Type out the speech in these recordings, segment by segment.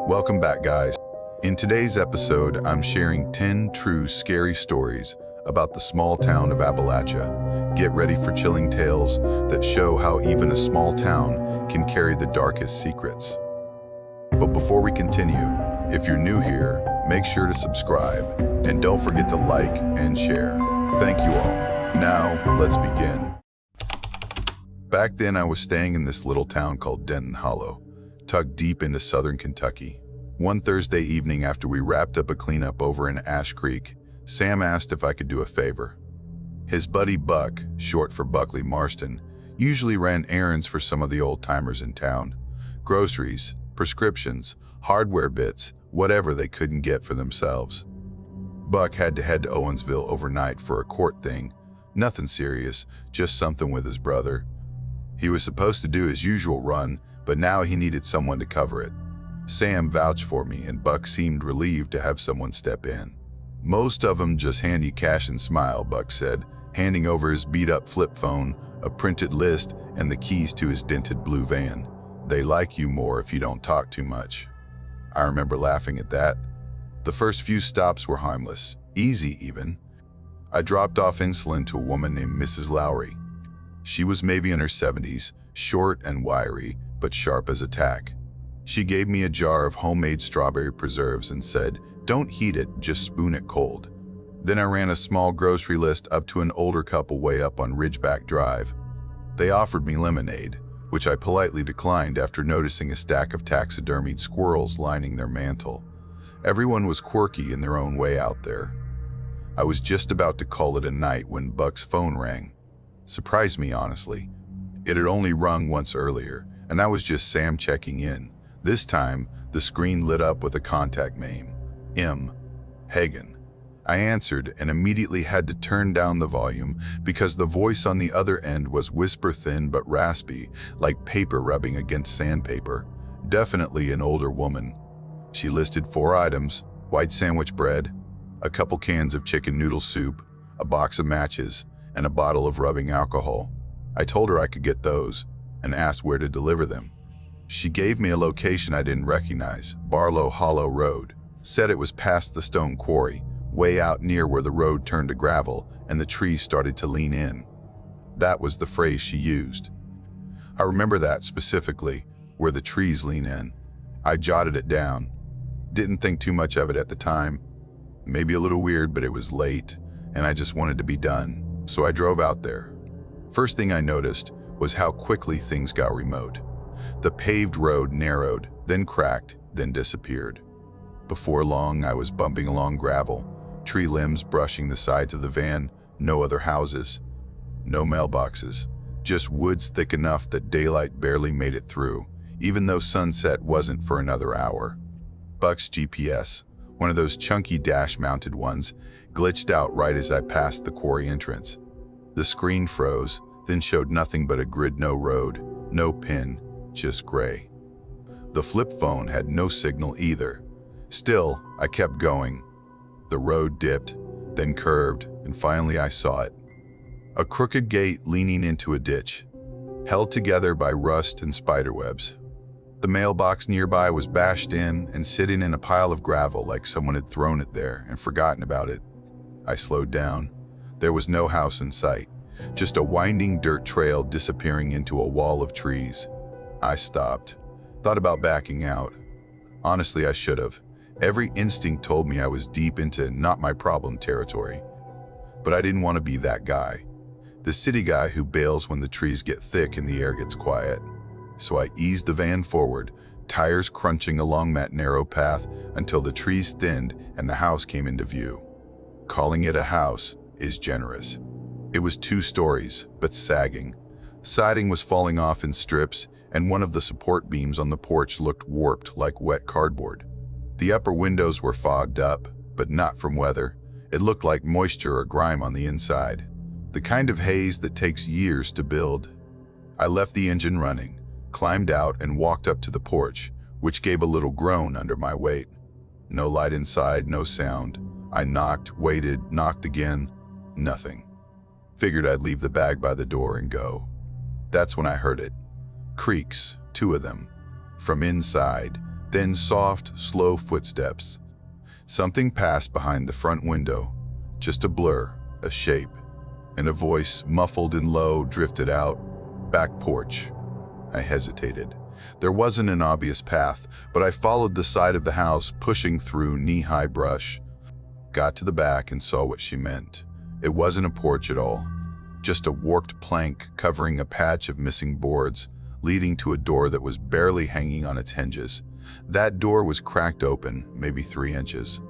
Welcome back, guys. In today's episode, I'm sharing 10 true scary stories about the small town of Appalachia. Get ready for chilling tales that show how even a small town can carry the darkest secrets. But before we continue, if you're new here, make sure to subscribe and don't forget to like and share. Thank you all. Now, let's begin. Back then, I was staying in this little town called Denton Hollow, tucked deep into southern Kentucky. One Thursday evening after we wrapped up a cleanup over in Ash Creek, Sam asked if I could do a favor. His buddy Buck, short for Buckley Marston, usually ran errands for some of the old-timers in town. Groceries, prescriptions, hardware bits, whatever they couldn't get for themselves. Buck had to head to Owensville overnight for a court thing. Nothing serious, just something with his brother. He was supposed to do his usual run, but now he needed someone to cover it. Sam vouched for me, and Buck seemed relieved to have someone step in. "Most of them just hand you cash and smile," Buck said, handing over his beat-up flip phone, a printed list, and the keys to his dented blue van. "They like you more if you don't talk too much." I remember laughing at that. The first few stops were harmless, easy even. I dropped off insulin to a woman named Mrs. Lowry. She was maybe in her 70s, short and wiry, but sharp as a tack. She gave me a jar of homemade strawberry preserves and said, "Don't heat it, just spoon it cold." Then I ran a small grocery list up to an older couple way up on Ridgeback Drive. They offered me lemonade, which I politely declined after noticing a stack of taxidermied squirrels lining their mantel. Everyone was quirky in their own way out there. I was just about to call it a night when Buck's phone rang. Surprised me, honestly. It had only rung once earlier, and that was just Sam checking in. This time, the screen lit up with a contact name, M. Hagen. I answered and immediately had to turn down the volume because the voice on the other end was whisper-thin but raspy, like paper rubbing against sandpaper. Definitely an older woman. She listed 4 items: white sandwich bread, a couple cans of chicken noodle soup, a box of matches, and a bottle of rubbing alcohol. I told her I could get those and asked where to deliver them. She gave me a location I didn't recognize, Barlow Hollow Road. Said it was past the stone quarry, way out near where the road turned to gravel and the trees started to lean in. That was the phrase she used. I remember that specifically, where the trees lean in. I jotted it down. Didn't think too much of it at the time. Maybe a little weird, but it was late, and I just wanted to be done. So I drove out there. First thing I noticed was how quickly things got remote. The paved road narrowed, then cracked, then disappeared. Before long, I was bumping along gravel, tree limbs brushing the sides of the van, no other houses, no mailboxes, just woods thick enough that daylight barely made it through, even though sunset wasn't for another hour. Buck's GPS, one of those chunky dash-mounted ones, glitched out right as I passed the quarry entrance. The screen froze, then showed nothing but a grid, no road, no pin, just gray. The flip phone had no signal either. Still, I kept going. The road dipped, then curved, and finally I saw it. A crooked gate leaning into a ditch, held together by rust and spiderwebs. The mailbox nearby was bashed in and sitting in a pile of gravel like someone had thrown it there and forgotten about it. I slowed down. There was no house in sight, just a winding dirt trail disappearing into a wall of trees. I stopped, thought about backing out. Honestly, I should have. Every instinct told me I was deep into not my problem territory. But I didn't want to be that guy. The city guy who bails when the trees get thick and the air gets quiet. So I eased the van forward, tires crunching along that narrow path until the trees thinned and the house came into view. Calling it a house is generous. It was 2 stories, but sagging. Siding was falling off in strips, and one of the support beams on the porch looked warped like wet cardboard. The upper windows were fogged up, but not from weather. It looked like moisture or grime on the inside. The kind of haze that takes years to build. I left the engine running, climbed out and walked up to the porch, which gave a little groan under my weight. No light inside, no sound. I knocked, waited, knocked again. Nothing. Figured I'd leave the bag by the door and go. That's when I heard it. Creaks, 2 of them. From inside, Then soft, slow footsteps. Something passed behind the front window. Just a blur, a shape. And a voice, muffled and low, drifted out. Back porch. I hesitated. There wasn't an obvious path, but I followed the side of the house, pushing through knee-high brush. Got to the back and saw what she meant. It wasn't a porch at all. Just a warped plank covering a patch of missing boards, leading to a door that was barely hanging on its hinges. That door was cracked open, maybe 3 inches.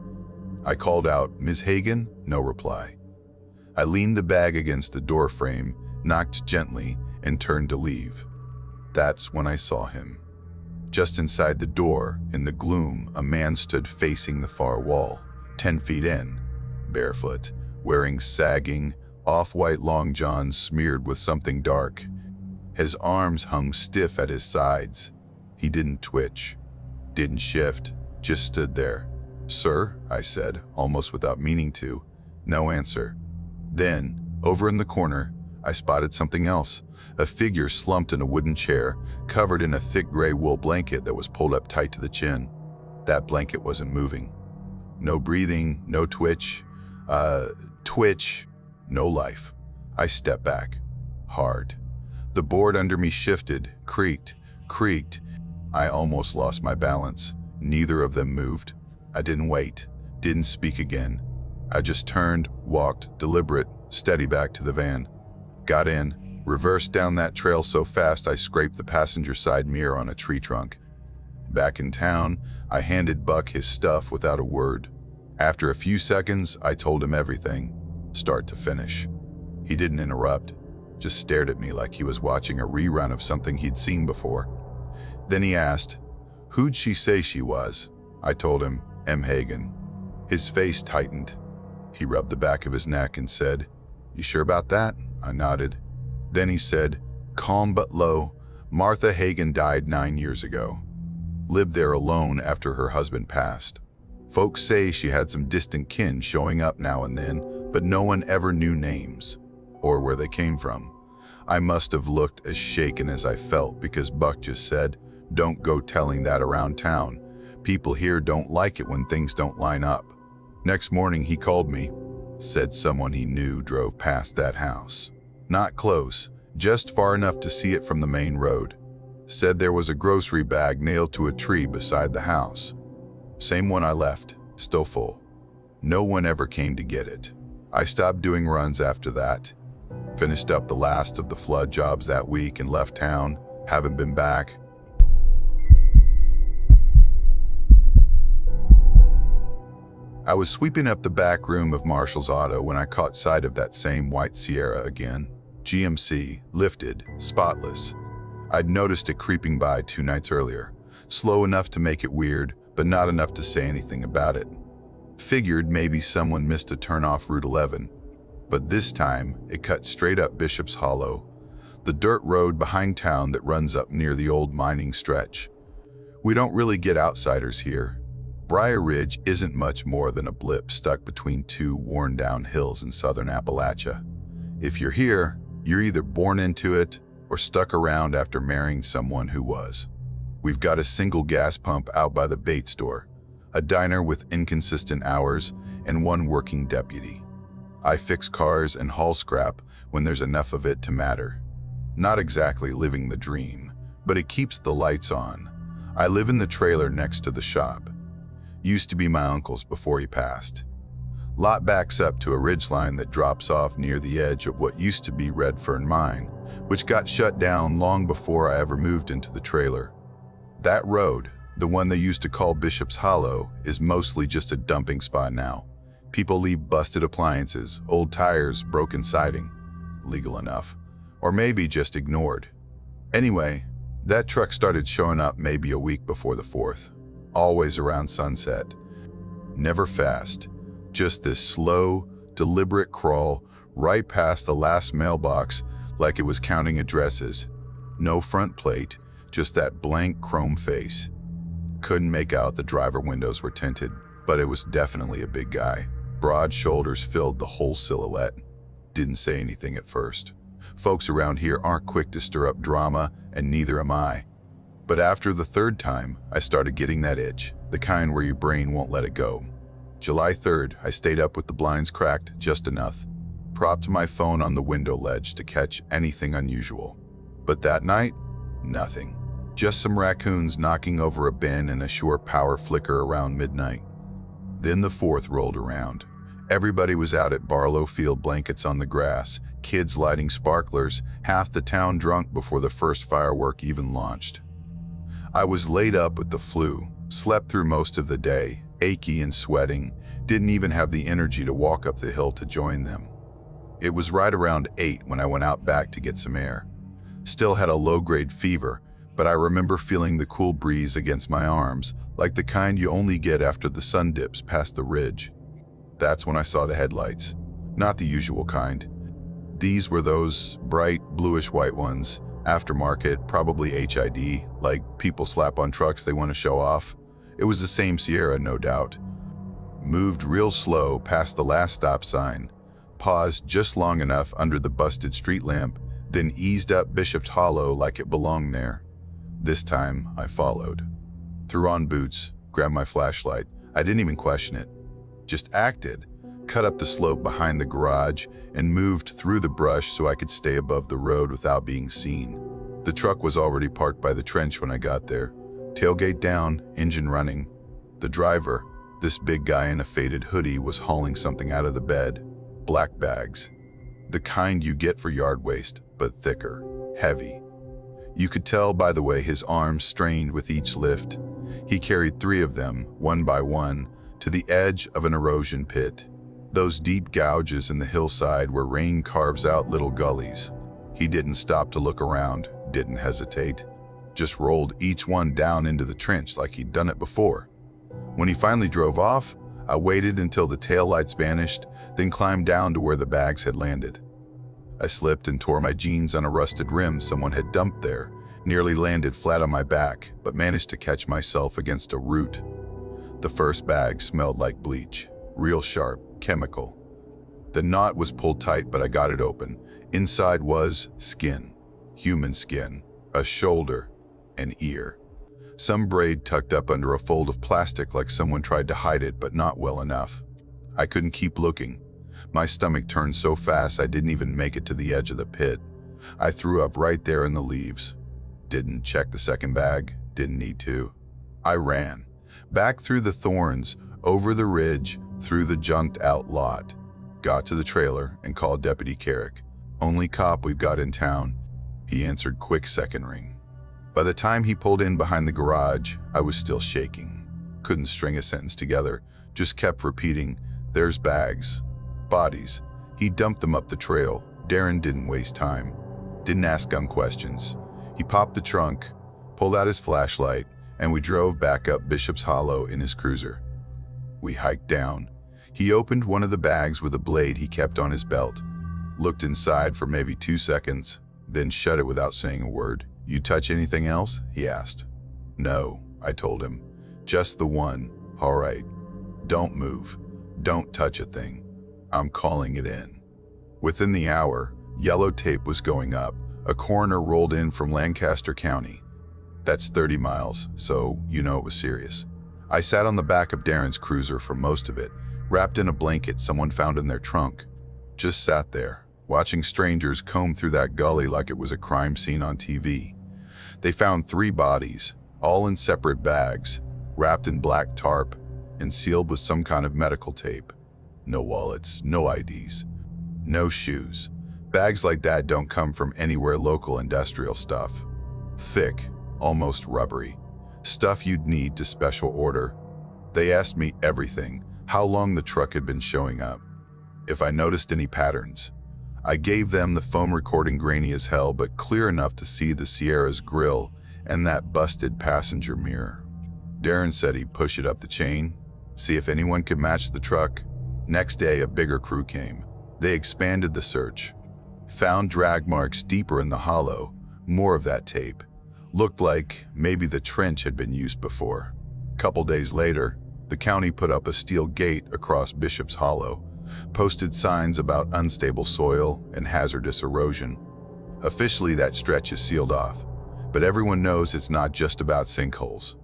I called out, "Ms. Hagen?" No reply. I leaned the bag against the door frame, knocked gently, and turned to leave. That's when I saw him. Just inside the door, in the gloom, a man stood facing the far wall, 10 feet in, barefoot, wearing sagging, off-white long johns smeared with something dark. His arms hung stiff at his sides. He didn't twitch, didn't shift, just stood there. "Sir," I said, almost without meaning to. No answer. Then, over in the corner, I spotted something else. A figure slumped in a wooden chair, covered in a thick gray wool blanket that was pulled up tight to the chin. That blanket wasn't moving. No breathing, no twitch. No life. I stepped back. Hard. The board under me shifted, creaked. I almost lost my balance. Neither of them moved. I didn't wait, didn't speak again. I just turned, walked, deliberate, steady back to the van. Got in, reversed down that trail so fast I scraped the passenger side mirror on a tree trunk. Back in town, I handed Buck his stuff without a word. After a few seconds, I told him everything, start to finish. He didn't interrupt, just stared at me like he was watching a rerun of something he'd seen before. Then he asked, "Who'd she say she was?" I told him, "M. Hagen." His face tightened. He rubbed the back of his neck and said, "You sure about that?" I nodded. Then he said, calm but low, "Martha Hagen died 9 years ago. Lived there alone after her husband passed. Folks say she had some distant kin showing up now and then, but no one ever knew names or where they came from." I must have looked as shaken as I felt because Buck just said, "Don't go telling that around town. People here don't like it when things don't line up." Next morning he called me, said someone he knew drove past that house. Not close, just far enough to see it from the main road. Said there was a grocery bag nailed to a tree beside the house. Same one I left, still full. No one ever came to get it. I stopped doing runs after that. Finished up the last of the flood jobs that week and left town. Haven't been back. I was sweeping up the back room of Marshall's auto when I caught sight of that same white Sierra again. GMC, lifted, spotless. I'd noticed it creeping by 2 nights earlier. Slow enough to make it weird, but not enough to say anything about it. Figured maybe someone missed a turn off Route 11. But this time, it cut straight up Bishop's Hollow, the dirt road behind town that runs up near the old mining stretch. We don't really get outsiders here. Briar Ridge isn't much more than a blip stuck between 2 worn-down hills in southern Appalachia. If you're here, you're either born into it or stuck around after marrying someone who was. We've got a single gas pump out by the bait store, a diner with inconsistent hours, and 1 working deputy. I fix cars and haul scrap when there's enough of it to matter. Not exactly living the dream, but it keeps the lights on. I live in the trailer next to the shop. Used to be my uncle's before he passed. Lot backs up to a ridgeline that drops off near the edge of what used to be Redfern Mine, which got shut down long before I ever moved into the trailer. That road, the one they used to call Bishop's Hollow, is mostly just a dumping spot now. People leave busted appliances, old tires, broken siding. Legal enough. Or maybe just ignored. Anyway, that truck started showing up maybe a week before the 4th. Always around sunset. Never fast. Just this slow, deliberate crawl right past the last mailbox like it was counting addresses. No front plate, just that blank chrome face. Couldn't make out the driver windows were tinted, but it was definitely a big guy. Broad shoulders filled the whole silhouette. Didn't say anything at first. Folks around here aren't quick to stir up drama, and neither am I. But after the third time, I started getting that itch, the kind where your brain won't let it go. July 3rd, I stayed up with the blinds cracked just enough, propped my phone on the window ledge to catch anything unusual. But that night, nothing. Just some raccoons knocking over a bin and a shore power flicker around midnight. Then the 4th rolled around. Everybody was out at Barlow Field, blankets on the grass, kids lighting sparklers, half the town drunk before the first firework even launched. I was laid up with the flu, slept through most of the day, achy and sweating, didn't even have the energy to walk up the hill to join them. It was right around 8 when I went out back to get some air. Still had a low-grade fever, but I remember feeling the cool breeze against my arms, like the kind you only get after the sun dips past the ridge. That's when I saw the headlights. Not the usual kind. These were those bright, bluish-white ones, aftermarket, probably HID, like people slap on trucks they want to show off. It was the same Sierra, no doubt. Moved real slow past the last stop sign, paused just long enough under the busted street lamp, then eased up Bishop's Hollow like it belonged there. This time, I followed. Threw on boots, grabbed my flashlight. I didn't even question it. Just acted, cut up the slope behind the garage, and moved through the brush so I could stay above the road without being seen. The truck was already parked by the trench when I got there. Tailgate down, engine running. The driver, this big guy in a faded hoodie, was hauling something out of the bed. Black bags. The kind you get for yard waste, but thicker, heavy. You could tell by the way his arms strained with each lift. He carried 3 of them, one by one, to the edge of an erosion pit. Those deep gouges in the hillside where rain carves out little gullies. He didn't stop to look around, didn't hesitate. Just rolled each one down into the trench like he'd done it before. When he finally drove off, I waited until the taillights vanished, then climbed down to where the bags had landed. I slipped and tore my jeans on a rusted rim someone had dumped there, nearly landed flat on my back, but managed to catch myself against a root. The first bag smelled like bleach, real sharp, chemical. The knot was pulled tight, but I got it open. Inside was skin, human skin, a shoulder, an ear. Some braid tucked up under a fold of plastic like someone tried to hide it, but not well enough. I couldn't keep looking. My stomach turned so fast I didn't even make it to the edge of the pit. I threw up right there in the leaves. Didn't check the second bag, didn't need to. I ran. Back through the thorns, over the ridge, through the junked-out lot. Got to the trailer and called Deputy Carrick. Only cop we've got in town. He answered quick second ring. By the time he pulled in behind the garage, I was still shaking. Couldn't string a sentence together, just kept repeating, "There's bags. Bodies." He dumped them up the trail. Darren didn't waste time. Didn't ask dumb questions. He popped the trunk, pulled out his flashlight, and we drove back up Bishop's Hollow in his cruiser. We hiked down. He opened one of the bags with a blade he kept on his belt. Looked inside for maybe 2 seconds, then shut it without saying a word. "You touch anything else?" he asked. "No," I told him. "Just the one." "All right. Don't move. Don't touch a thing. I'm calling it in." Within the hour, yellow tape was going up. A coroner rolled in from Lancaster County. That's 30 miles, so you know it was serious. I sat on the back of Darren's cruiser for most of it, wrapped in a blanket someone found in their trunk. Just sat there, watching strangers comb through that gully like it was a crime scene on TV. They found 3 bodies, all in separate bags, wrapped in black tarp, and sealed with some kind of medical tape. No wallets, no IDs, no shoes. Bags like that don't come from anywhere local industrial stuff. Thick, almost rubbery. Stuff you'd need to special order. They asked me everything, how long the truck had been showing up, if I noticed any patterns. I gave them the phone recording, grainy as hell, but clear enough to see the Sierra's grill and that busted passenger mirror. Darren said he'd push it up the chain, see if anyone could match the truck. Next day, a bigger crew came. They expanded the search. Found drag marks deeper in the hollow, more of that tape. Looked like maybe the trench had been used before. Couple days later, the county put up a steel gate across Bishop's Hollow, posted signs about unstable soil and hazardous erosion. Officially, that stretch is sealed off. but everyone knows it's not just about sinkholes.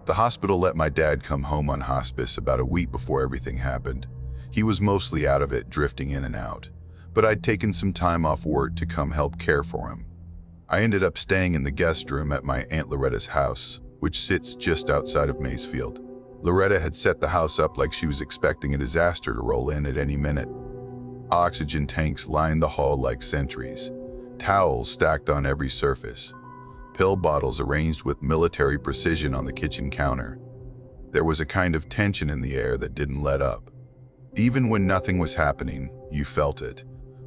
The hospital let my dad come home on hospice about a week before everything happened. He was mostly out of it, drifting in and out, but I'd taken some time off work to come help care for him. I ended up staying in the guest room at my Aunt Loretta's house, which sits just outside of Maysfield. Loretta had set the house up like she was expecting a disaster to roll in at any minute. Oxygen tanks lined the hall like sentries, towels stacked on every surface, pill bottles arranged with military precision on the kitchen counter. There was a kind of tension in the air that didn't let up. Even when nothing was happening, you felt it.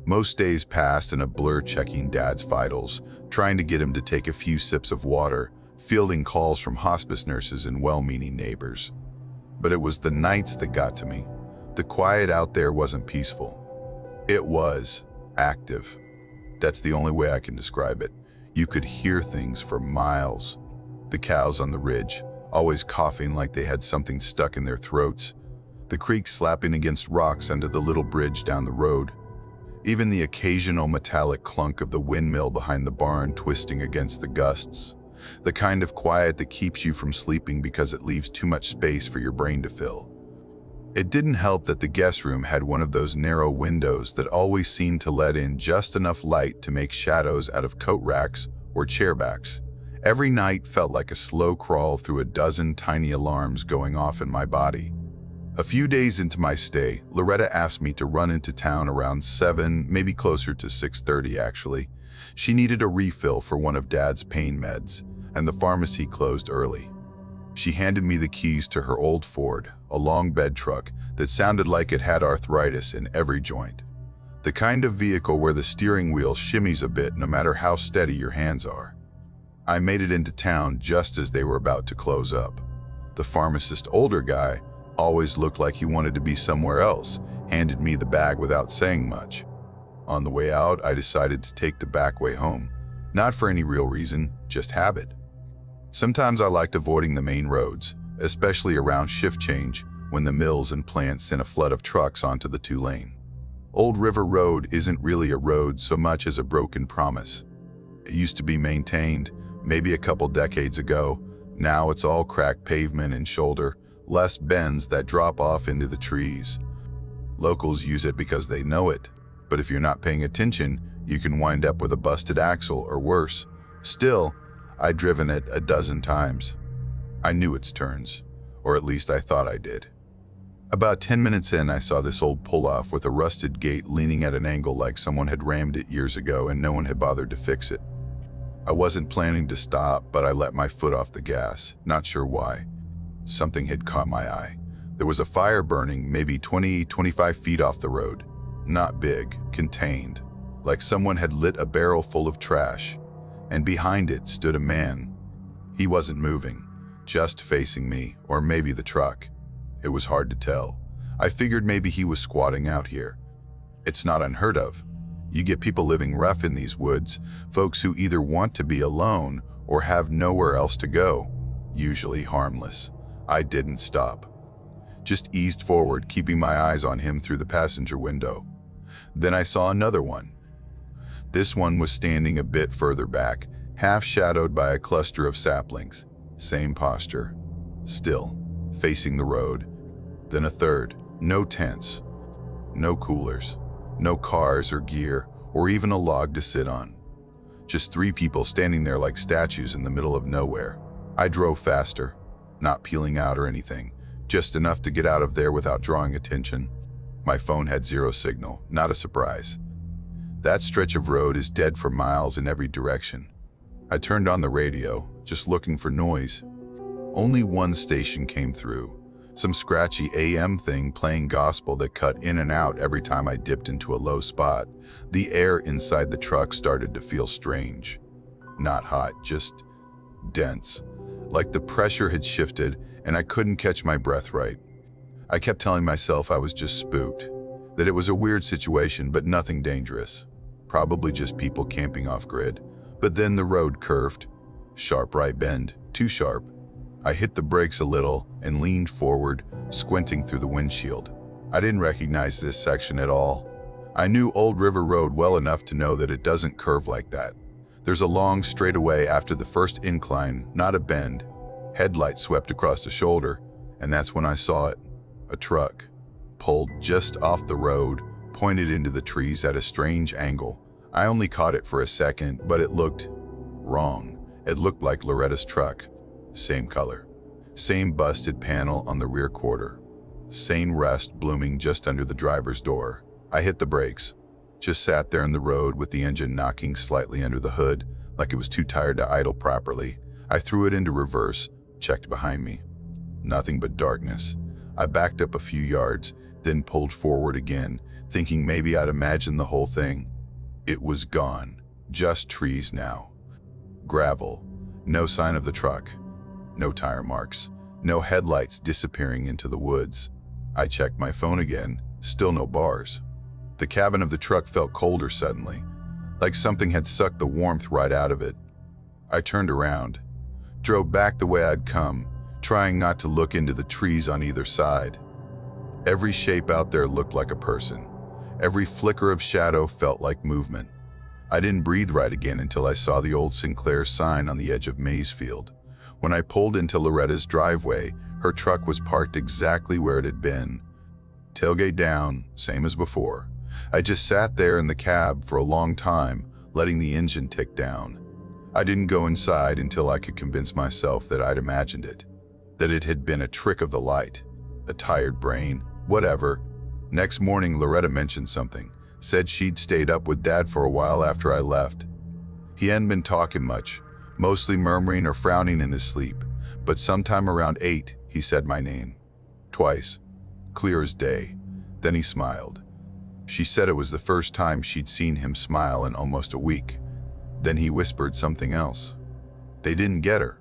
Most days passed in a blur, checking Dad's vitals, trying to get him to take a few sips of water, fielding calls from hospice nurses and well-meaning neighbors. But it was the nights that got to me. The quiet out there wasn't peaceful. It was active. That's the only way I can describe it. You could hear things for miles. The cows on the ridge, always coughing like they had something stuck in their throats. The creek slapping against rocks under the little bridge down the road. Even the occasional metallic clunk of the windmill behind the barn twisting against the gusts. The kind of quiet that keeps you from sleeping because it leaves too much space for your brain to fill. It didn't help that the guest room had one of those narrow windows that always seemed to let in just enough light to make shadows out of coat racks or chair backs. Every night felt like a slow crawl through a dozen tiny alarms going off in my body. A few days into my stay, Loretta asked me to run into town around 7, maybe closer to 6:30 actually. She needed a refill for one of Dad's pain meds, and the pharmacy closed early. She handed me the keys to her old Ford, a long bed truck that sounded like it had arthritis in every joint. The kind of vehicle where the steering wheel shimmies a bit no matter how steady your hands are. I made it into town just as they were about to close up. The pharmacist, older guy, always looked like he wanted to be somewhere else, handed me the bag without saying much. On the way out, I decided to take the back way home. Not for any real reason, just habit. Sometimes I liked avoiding the main roads, especially around shift change when the mills and plants sent a flood of trucks onto the 2-lane. Old River Road isn't really a road so much as a broken promise. It used to be maintained, maybe a couple decades ago. Now it's all cracked pavement and shoulder, less bends that drop off into the trees. Locals use it because they know it, but if you're not paying attention, you can wind up with a busted axle or worse. Still, I'd driven it a dozen times. I knew its turns, or at least I thought I did. About 10 minutes in, I saw this old pull-off with a rusted gate leaning at an angle like someone had rammed it years ago and no one had bothered to fix it. I wasn't planning to stop, but I let my foot off the gas, not sure why. Something had caught my eye. There was a fire burning maybe 20-25 feet off the road. Not big, contained, like someone had lit a barrel full of trash. And behind it stood a man. He wasn't moving, just facing me, or maybe the truck. It was hard to tell. I figured maybe he was squatting out here. It's not unheard of. You get people living rough in these woods, folks who either want to be alone or have nowhere else to go, usually harmless. I didn't stop. Just eased forward, keeping my eyes on him through the passenger window. Then I saw another one. This one was standing a bit further back, half shadowed by a cluster of saplings. Same posture. Still, facing the road. Then a third. No tents. No coolers. No cars or gear, or even a log to sit on. Just 3 people standing there like statues in the middle of nowhere. I drove faster, not peeling out or anything, just enough to get out of there without drawing attention. My phone had 0 signal, not a surprise. That stretch of road is dead for miles in every direction. I turned on the radio, just looking for noise. Only one station came through, some scratchy AM thing playing gospel that cut in and out every time I dipped into a low spot. The air inside the truck started to feel strange. Not hot, just dense. Like the pressure had shifted and I couldn't catch my breath right. I kept telling myself I was just spooked, that it was a weird situation but nothing dangerous. Probably just people camping off grid. But then the road curved. Sharp right bend, too sharp. I hit the brakes a little and leaned forward, squinting through the windshield. I didn't recognize this section at all. I knew Old River Road well enough to know that it doesn't curve like that. There's a long straightaway after the first incline, not a bend. Headlights swept across the shoulder, and that's when I saw it. A truck, pulled just off the road, pointed into the trees at a strange angle. I only caught it for a second, but it looked wrong. It looked like Loretta's truck. Same color. Same busted panel on the rear quarter. Same rust blooming just under the driver's door. I hit the brakes. Just sat there in the road with the engine knocking slightly under the hood, like it was too tired to idle properly. I threw it into reverse, checked behind me. Nothing but darkness. I backed up a few yards, then pulled forward again, thinking maybe I'd imagined the whole thing. It was gone. Just trees now. Gravel. No sign of the truck. No tire marks. No headlights disappearing into the woods. I checked my phone again. Still no bars. The cabin of the truck felt colder suddenly, like something had sucked the warmth right out of it. I turned around, drove back the way I'd come, trying not to look into the trees on either side. Every shape out there looked like a person. Every flicker of shadow felt like movement. I didn't breathe right again until I saw the old Sinclair sign on the edge of Maysfield. When I pulled into Loretta's driveway, her truck was parked exactly where it had been. Tailgate down, same as before. I just sat there in the cab for a long time, letting the engine tick down. I didn't go inside until I could convince myself that I'd imagined it, that it had been a trick of the light, a tired brain, whatever. Next morning, Loretta mentioned something, said she'd stayed up with Dad for a while after I left. He hadn't been talking much, mostly murmuring or frowning in his sleep, but sometime around 8, he said my name. Twice, clear as day. Then he smiled. She said it was the first time she'd seen him smile in almost a week. Then he whispered something else. They didn't get her.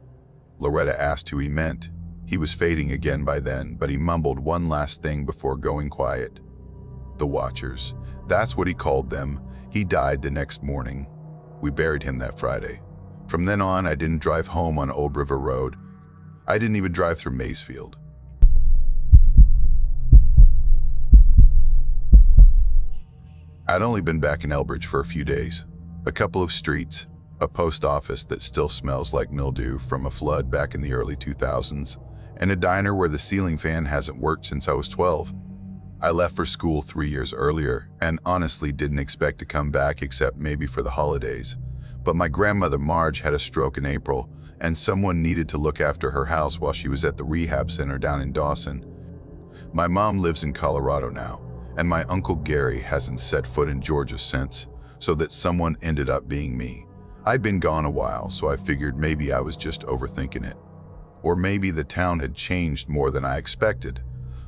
Loretta asked who he meant. He was fading again by then, but he mumbled one last thing before going quiet. The Watchers. That's what he called them. He died the next morning. We buried him that Friday. From then on, I didn't drive home on Old River Road. I didn't even drive through Maysfield. I'd only been back in Elbridge for a few days. A couple of streets, a post office that still smells like mildew from a flood back in the early 2000s, and a diner where the ceiling fan hasn't worked since I was 12. I left for school 3 years earlier and honestly didn't expect to come back except maybe for the holidays. But my grandmother Marge had a stroke in April, and someone needed to look after her house while she was at the rehab center down in Dawson. My mom lives in Colorado now, and my Uncle Gary hasn't set foot in Georgia since, so that someone ended up being me. I'd been gone a while, so I figured maybe I was just overthinking it. Or maybe the town had changed more than I expected.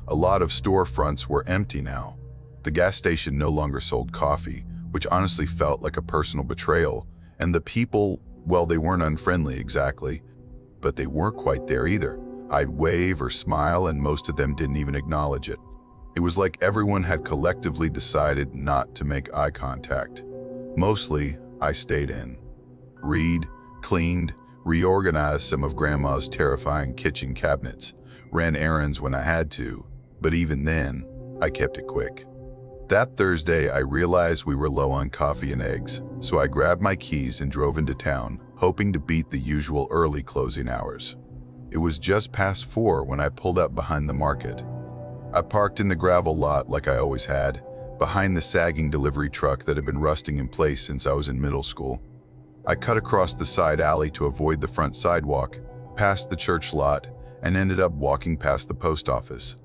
A lot of storefronts were empty now. The gas station no longer sold coffee, which honestly felt like a personal betrayal, and the people, well, they weren't unfriendly exactly, but they weren't quite there either. I'd wave or smile, and most of them didn't even acknowledge it. It was like everyone had collectively decided not to make eye contact. Mostly, I stayed in. Read, cleaned, reorganized some of Grandma's terrifying kitchen cabinets, ran errands when I had to, but even then, I kept it quick. That Thursday, I realized we were low on coffee and eggs, so I grabbed my keys and drove into town, hoping to beat the usual early closing hours. It was just past 4 when I pulled up behind the market. I parked in the gravel lot like I always had, behind the sagging delivery truck that had been rusting in place since I was in middle school. I cut across the side alley to avoid the front sidewalk, past the church lot, and ended up walking past the post office.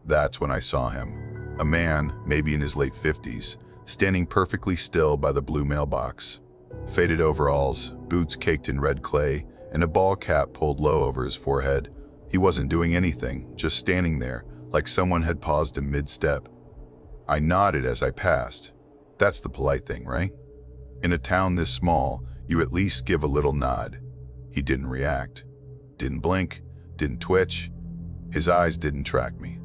That's when I saw him. A man, maybe in his late 50s, standing perfectly still by the blue mailbox. Faded overalls, boots caked in red clay, and a ball cap pulled low over his forehead. He wasn't doing anything, just standing there, like someone had paused him mid-step. I nodded as I passed. That's the polite thing, right? In a town this small, you at least give a little nod. He didn't react. Didn't blink, didn't twitch. His eyes didn't track me.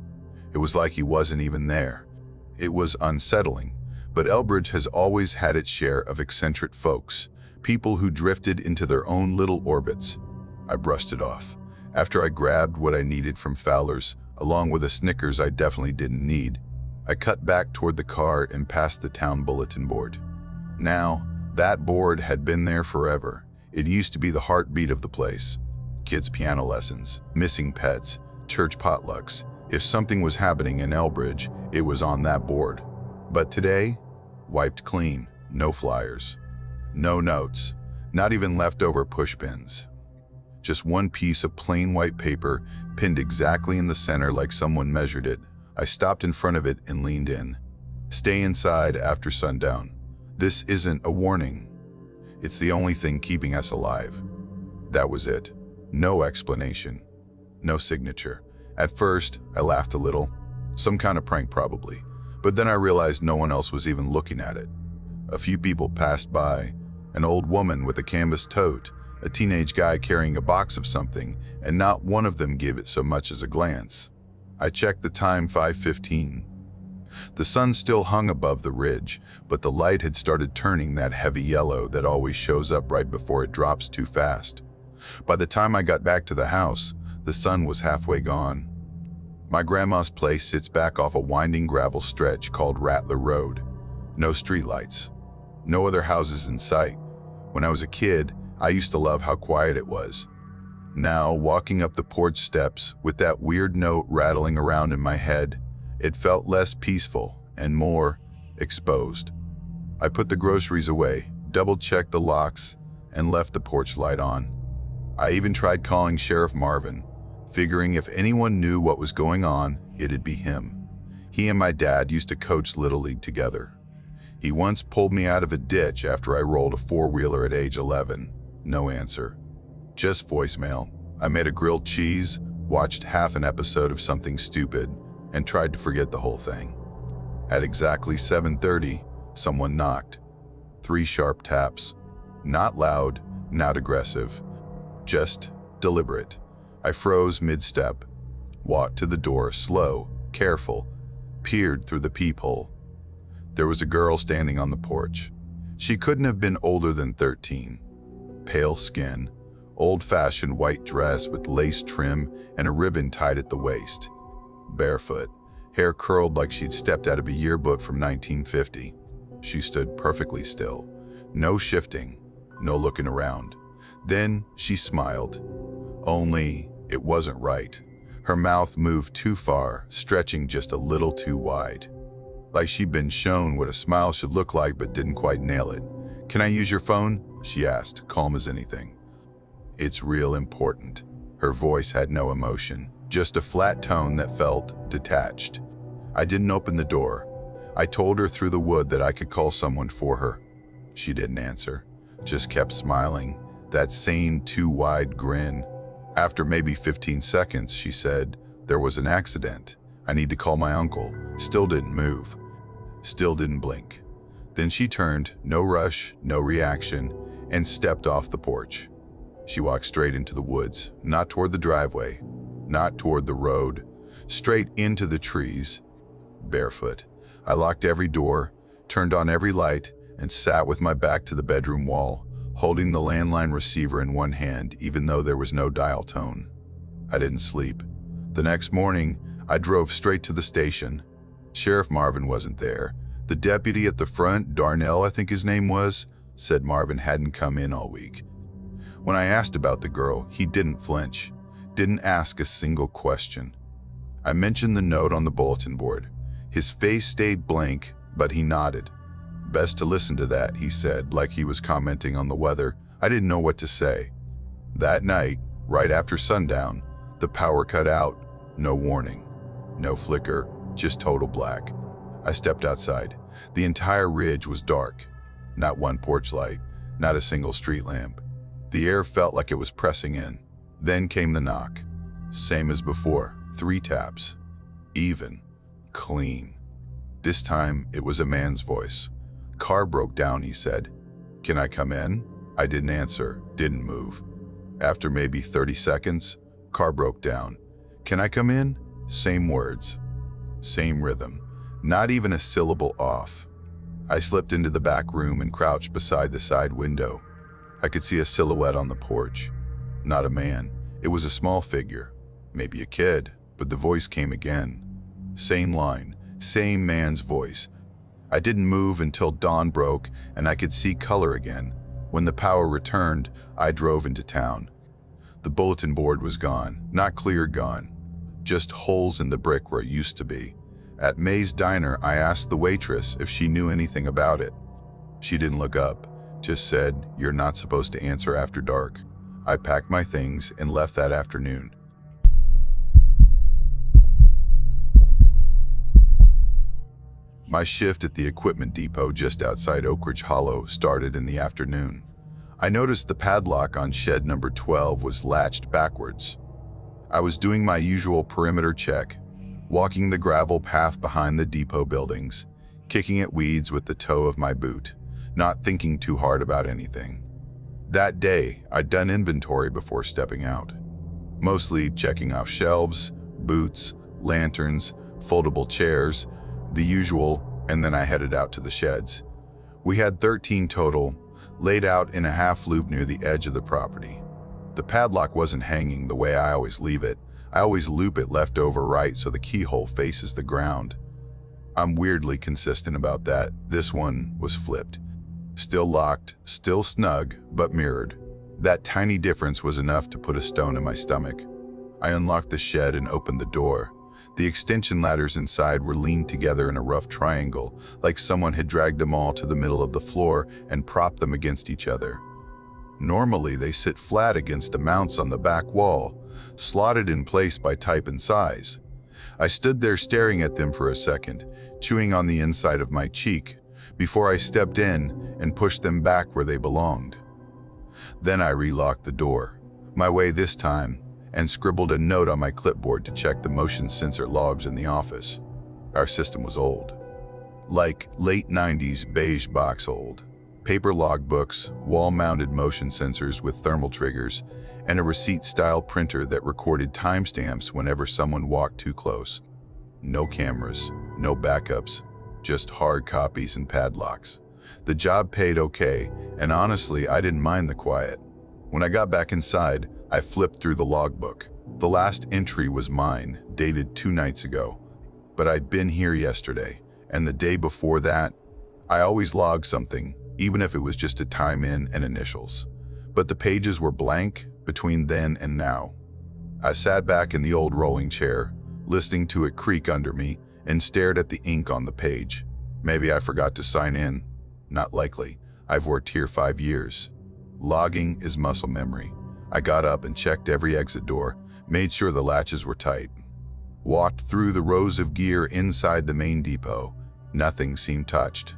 It was like he wasn't even there. It was unsettling, but Elbridge has always had its share of eccentric folks, people who drifted into their own little orbits. I brushed it off. After I grabbed what I needed from Fowler's, along with a Snickers I definitely didn't need. I cut back toward the car and past the town bulletin board. Now, that board had been there forever. It used to be the heartbeat of the place. Kids' piano lessons, missing pets, church potlucks. If something was happening in Elbridge, it was on that board. But today, wiped clean, no flyers, no notes, not even leftover pushpins. Just one piece of plain white paper pinned exactly in the center like someone measured it. I stopped in front of it and leaned in. Stay inside after sundown. This isn't a warning. It's the only thing keeping us alive. That was it. No explanation. No signature. At first, I laughed a little. Some kind of prank probably. But then I realized no one else was even looking at it. A few people passed by. An old woman with a canvas tote, a teenage guy carrying a box of something, and not one of them gave it so much as a glance. I checked the time, 5:15. The sun still hung above the ridge, but the light had started turning that heavy yellow that always shows up right before it drops too fast. By the time I got back to the house, the sun was halfway gone. My grandma's place sits back off a winding gravel stretch called Rattler Road. No streetlights. No other houses in sight. When I was a kid, I used to love how quiet it was. Now, walking up the porch steps with that weird note rattling around in my head, it felt less peaceful and more exposed. I put the groceries away, double-checked the locks, and left the porch light on. I even tried calling Sheriff Marvin, figuring if anyone knew what was going on, it'd be him. He and my dad used to coach Little League together. He once pulled me out of a ditch after I rolled a four-wheeler at age 11. No answer. Just voicemail. I made a grilled cheese, watched half an episode of something stupid, and tried to forget the whole thing. At exactly 7:30, someone knocked. 3 sharp taps. Not loud, not aggressive. Just deliberate. I froze mid-step, walked to the door, slow, careful, peered through the peephole. There was a girl standing on the porch. She couldn't have been older than 13. Pale skin, old-fashioned white dress with lace trim and a ribbon tied at the waist. Barefoot, hair curled like she'd stepped out of a yearbook from 1950. She stood perfectly still. No shifting, no looking around. Then she smiled. Only it wasn't right. Her mouth moved too far, stretching just a little too wide. Like she'd been shown what a smile should look like but didn't quite nail it. "Can I use your phone?" she asked, calm as anything. "It's real important." Her voice had no emotion, just a flat tone that felt detached. I didn't open the door. I told her through the wood that I could call someone for her. She didn't answer, just kept smiling, that same too wide grin. After maybe 15 seconds, she said, "There was an accident. I need to call my uncle." Still didn't move. Still didn't blink. Then she turned, no rush, no reaction, and stepped off the porch. She walked straight into the woods, not toward the driveway, not toward the road, straight into the trees, barefoot. I locked every door, turned on every light, and sat with my back to the bedroom wall, holding the landline receiver in one hand, even though there was no dial tone. I didn't sleep. The next morning, I drove straight to the station. Sheriff Marvin wasn't there. The deputy at the front, Darnell I think his name was, said Marvin hadn't come in all week. When I asked about the girl, he didn't flinch, didn't ask a single question. I mentioned the note on the bulletin board. His face stayed blank, but he nodded. "Best to listen to that," he said, like he was commenting on the weather. I didn't know what to say. That night, right after sundown, the power cut out. No warning, no flicker, just total black. I stepped outside. The entire ridge was dark. Not one porch light, not a single street lamp. The air felt like it was pressing in. Then came the knock. Same as before, 3 taps. Even, clean. This time, it was a man's voice. "Car broke down," he said. "Can I come in?" I didn't answer, didn't move. After maybe 30 seconds, car broke down. "Can I come in?" Same words, same rhythm, not even a syllable off. I slipped into the back room and crouched beside the side window. I could see a silhouette on the porch. Not a man, it was a small figure, maybe a kid, but the voice came again. Same line, Same man's voice. I didn't move until dawn broke and I could see color again. When the power returned, I drove into town. The bulletin board was gone, not clear gone, just holes in the brick where it used to be. At May's Diner, I asked the waitress if she knew anything about it. She didn't look up, just said, "You're not supposed to answer after dark." I packed my things and left that afternoon. My shift at the equipment depot just outside Oak Ridge Hollow started in the afternoon. I noticed the padlock on shed number 12 was latched backwards. I was doing my usual perimeter check, walking the gravel path behind the depot buildings, kicking at weeds with the toe of my boot, not thinking too hard about anything. That day, I'd done inventory before stepping out, mostly checking off shelves, boots, lanterns, foldable chairs, the usual, and then I headed out to the sheds. We had 13 total, laid out in a half loop near the edge of the property. The padlock wasn't hanging the way I always leave it. I always loop it left over right so the keyhole faces the ground. I'm weirdly consistent about that. This one was flipped. Still locked, still snug, but mirrored. That tiny difference was enough to put a stone in my stomach. I unlocked the shed and opened the door. The extension ladders inside were leaned together in a rough triangle, like someone had dragged them all to the middle of the floor and propped them against each other. Normally, they sit flat against the mounts on the back wall, slotted in place by type and size. I stood there staring at them for a second, chewing on the inside of my cheek, before I stepped in and pushed them back where they belonged. Then I relocked the door, my way this time, and scribbled a note on my clipboard to check the motion sensor logs in the office. Our system was old. Like late 90s beige box old. Paper logbooks, wall-mounted motion sensors with thermal triggers, and a receipt-style printer that recorded timestamps whenever someone walked too close. No cameras, no backups, just hard copies and padlocks. The job paid okay, and honestly, I didn't mind the quiet. When I got back inside, I flipped through the logbook. The last entry was mine, dated 2 nights ago. But I'd been here yesterday, and the day before that. I always log something, even if it was just a time in and initials. But the pages were blank between then and now. I sat back in the old rolling chair, listening to it creak under me, and stared at the ink on the page. Maybe I forgot to sign in. Not likely. I've worked here 5 years. Logging is muscle memory. I got up and checked every exit door, made sure the latches were tight. Walked through the rows of gear inside the main depot. Nothing seemed touched.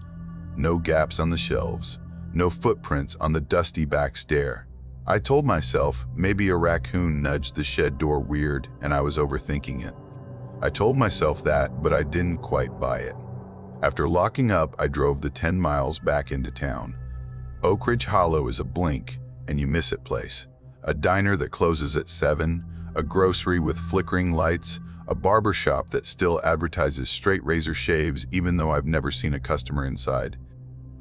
No gaps on the shelves. No footprints on the dusty back stair. I told myself maybe a raccoon nudged the shed door weird and I was overthinking it. I told myself that, but I didn't quite buy it. After locking up, I drove the 10 miles back into town. Oak Ridge Hollow is a blink and you miss it place. A diner that closes at 7, a grocery with flickering lights, a barber shop that still advertises straight razor shaves even though I've never seen a customer inside.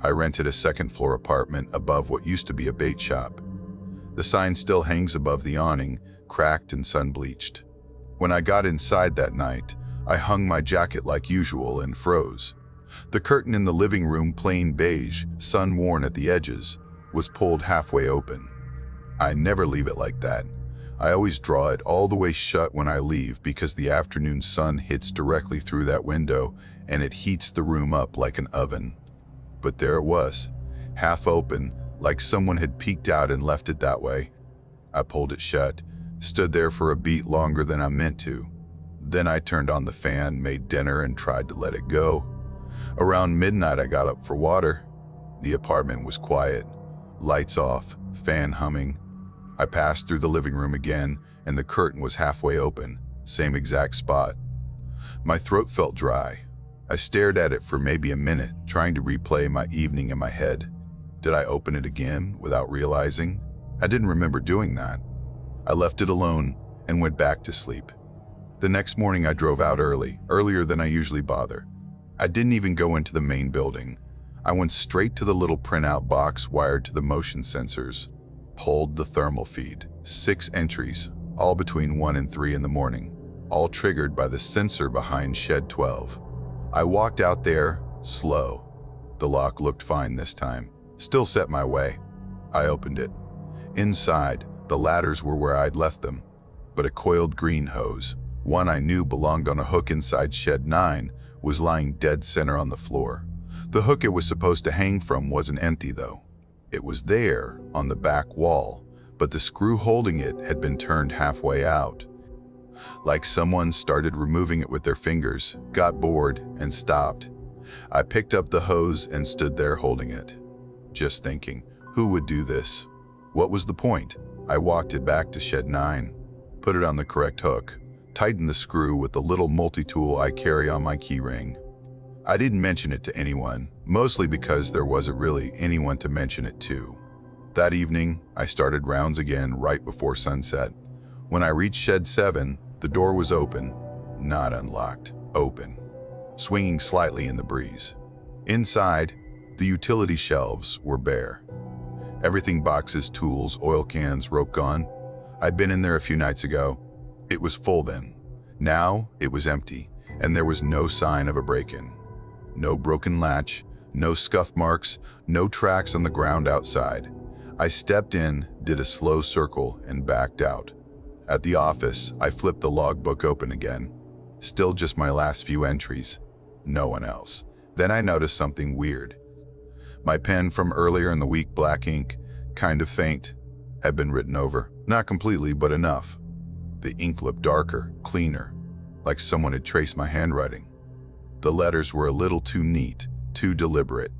I rented a second-floor apartment above what used to be a bait shop. The sign still hangs above the awning, cracked and sun-bleached. When I got inside that night, I hung my jacket like usual and froze. The curtain in the living room, plain beige, sun-worn at the edges, was pulled halfway open. I never leave it like that. I always draw it all the way shut when I leave because the afternoon sun hits directly through that window and it heats the room up like an oven. But there it was, half open, like someone had peeked out and left it that way. I pulled it shut, stood there for a beat longer than I meant to. Then I turned on the fan, made dinner, and tried to let it go. Around midnight, I got up for water. The apartment was quiet, lights off, fan humming. I passed through the living room again, and the curtain was halfway open, same exact spot. My throat felt dry. I stared at it for maybe a minute, trying to replay my evening in my head. Did I open it again without realizing? I didn't remember doing that. I left it alone and went back to sleep. The next morning I drove out early, earlier than I usually bother. I didn't even go into the main building. I went straight to the little printout box wired to the motion sensors. Pulled the thermal feed, 6 entries, all between 1 and 3 in the morning, all triggered by the sensor behind shed 12. I walked out there, slow. The lock looked fine this time, still set my way. I opened it. Inside, the ladders were where I'd left them, but a coiled green hose, one I knew belonged on a hook inside Shed 9, was lying dead center on the floor. The hook it was supposed to hang from wasn't empty though. It was there, on the back wall, but the screw holding it had been turned halfway out. Like someone started removing it with their fingers, got bored, and stopped. I picked up the hose and stood there holding it, just thinking, who would do this? What was the point? I walked it back to Shed 9, put it on the correct hook, tightened the screw with the little multi-tool I carry on my keyring. I didn't mention it to anyone, mostly because there wasn't really anyone to mention it to. That evening, I started rounds again right before sunset. When I reached Shed 7, the door was open, not unlocked, open, swinging slightly in the breeze. Inside, the utility shelves were bare. Everything: boxes, tools, oil cans, rope gone. I'd been in there a few nights ago. It was full then. Now, it was empty, and there was no sign of a break-in. No broken latch, no scuff marks, no tracks on the ground outside. I stepped in, did a slow circle, and backed out. At the office, I flipped the logbook open again. Still just my last few entries. No one else. Then I noticed something weird. My pen from earlier in the week, black ink, kind of faint, had been written over. Not completely, but enough. The ink looked darker, cleaner, like someone had traced my handwriting. The letters were a little too neat, too deliberate.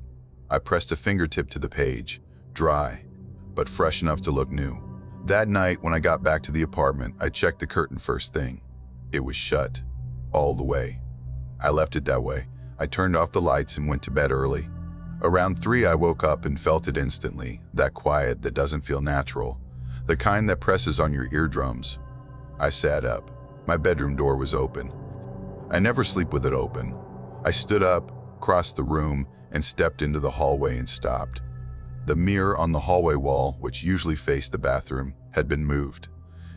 I pressed a fingertip to the page, dry, but fresh enough to look new. That night, when I got back to the apartment, I checked the curtain first thing. It was shut, all the way. I left it that way. I turned off the lights and went to bed early. Around 3, I woke up and felt it instantly, that quiet that doesn't feel natural, the kind that presses on your eardrums. I sat up. My bedroom door was open. I never sleep with it open. I stood up, crossed the room, and stepped into the hallway and stopped. The mirror on the hallway wall, which usually faced the bathroom, had been moved.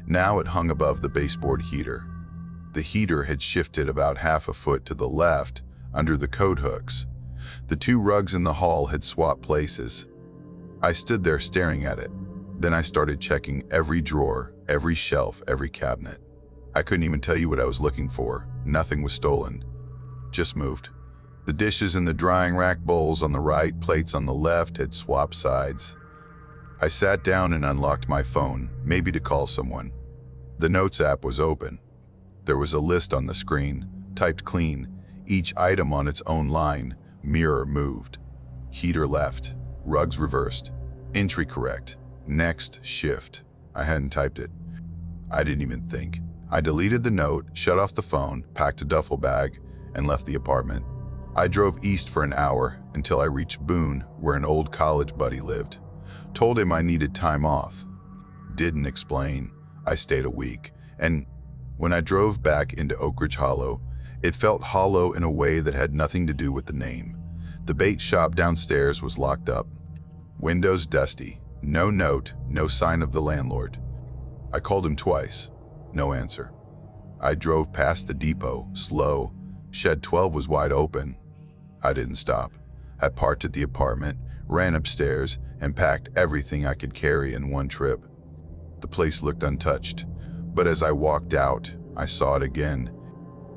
Now it hung above the baseboard heater. The heater had shifted about half a foot to the left, under the coat hooks. The 2 rugs in the hall had swapped places. I stood there staring at it. Then I started checking every drawer, every shelf, every cabinet. I couldn't even tell you what I was looking for. Nothing was stolen. Just moved. The dishes in the drying rack bowls on the right, plates on the left, had swapped sides. I sat down and unlocked my phone, maybe to call someone. The Notes app was open. There was a list on the screen, typed clean, each item on its own line. Mirror moved. Heater left. Rugs reversed. Entry correct. Next, shift. I hadn't typed it. I didn't even think. I deleted the note, shut off the phone, packed a duffel bag, and left the apartment. I drove east for an hour until I reached Boone, where an old college buddy lived. Told him I needed time off. Didn't explain. I stayed a week, and when I drove back into Oak Ridge Hollow, it felt hollow in a way that had nothing to do with the name. The bait shop downstairs was locked up. Windows dusty. No note, no sign of the landlord. I called him twice. No answer. I drove past the depot, slow. Shed 12 was wide open. I didn't stop. I parked at the apartment, ran upstairs, and packed everything I could carry in one trip. The place looked untouched, but as I walked out, I saw it again.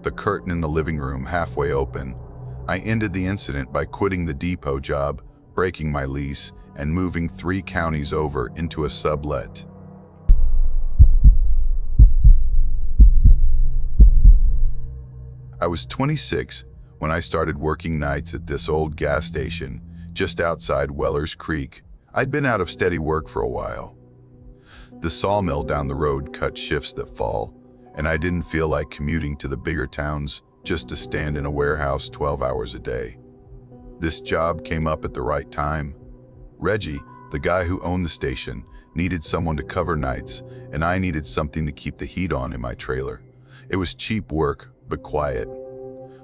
The curtain in the living room halfway open. I ended the incident by quitting the depot job, breaking my lease, and moving 3 counties over into a sublet. I was 26 when I started working nights at this old gas station just outside Weller's Creek. I'd been out of steady work for a while. The sawmill down the road cut shifts that fall, and I didn't feel like commuting to the bigger towns just to stand in a warehouse 12 hours a day. This job came up at the right time. Reggie, the guy who owned the station, needed someone to cover nights, and I needed something to keep the heat on in my trailer. It was cheap work, but quiet.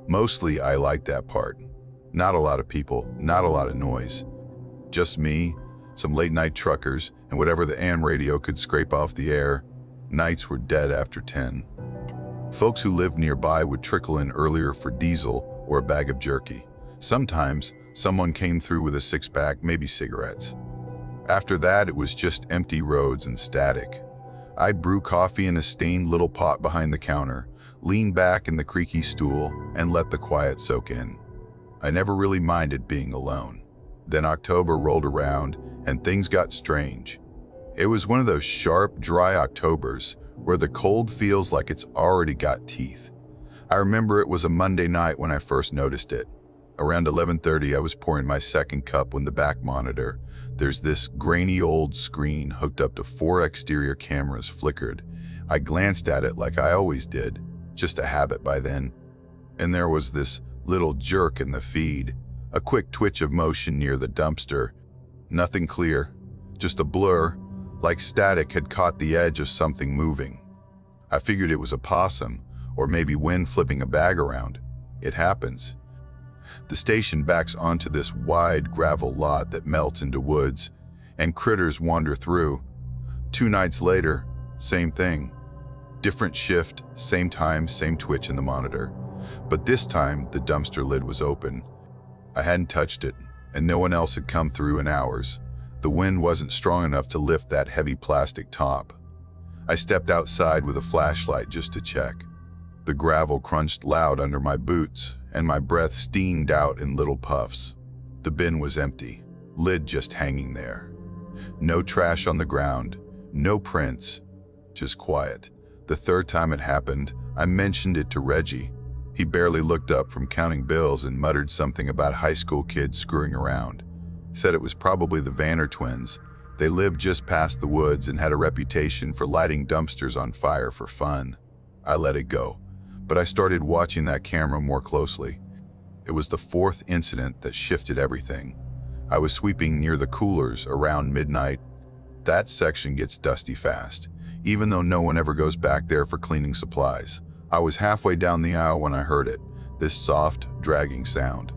Mostly I liked that part. Not a lot of people, not a lot of noise. Just me, some late-night truckers, and whatever the AM radio could scrape off the air. Nights were dead after 10. Folks who lived nearby would trickle in earlier for diesel, or a bag of jerky. Sometimes, someone came through with a six-pack, maybe cigarettes. After that, it was just empty roads and static. I'd brew coffee in a stained little pot behind the counter, lean back in the creaky stool, and let the quiet soak in. I never really minded being alone. Then October rolled around, and things got strange. It was one of those sharp, dry Octobers where the cold feels like it's already got teeth. I remember it was a Monday night when I first noticed it. Around 11:30, I was pouring my second cup when the back monitor, there's this grainy old screen hooked up to 4 exterior cameras, flickered. I glanced at it like I always did, just a habit by then. And there was this little jerk in the feed, a quick twitch of motion near the dumpster. Nothing clear, just a blur, like static had caught the edge of something moving. I figured it was a possum, or maybe wind flipping a bag around. It happens. The station backs onto this wide gravel lot that melts into woods, and critters wander through. 2 nights later, same thing. Different shift, same time, same twitch in the monitor. But this time, the dumpster lid was open. I hadn't touched it, and no one else had come through in hours. The wind wasn't strong enough to lift that heavy plastic top. I stepped outside with a flashlight just to check. The gravel crunched loud under my boots, and my breath steamed out in little puffs. The bin was empty, lid just hanging there. No trash on the ground, no prints, just quiet. The third time it happened, I mentioned it to Reggie. He barely looked up from counting bills and muttered something about high school kids screwing around. Said it was probably the Vanner twins. They lived just past the woods and had a reputation for lighting dumpsters on fire for fun. I let it go, but I started watching that camera more closely. It was the 4th incident that shifted everything. I was sweeping near the coolers around midnight. That section gets dusty fast, even though no one ever goes back there for cleaning supplies. I was halfway down the aisle when I heard it, this soft, dragging sound.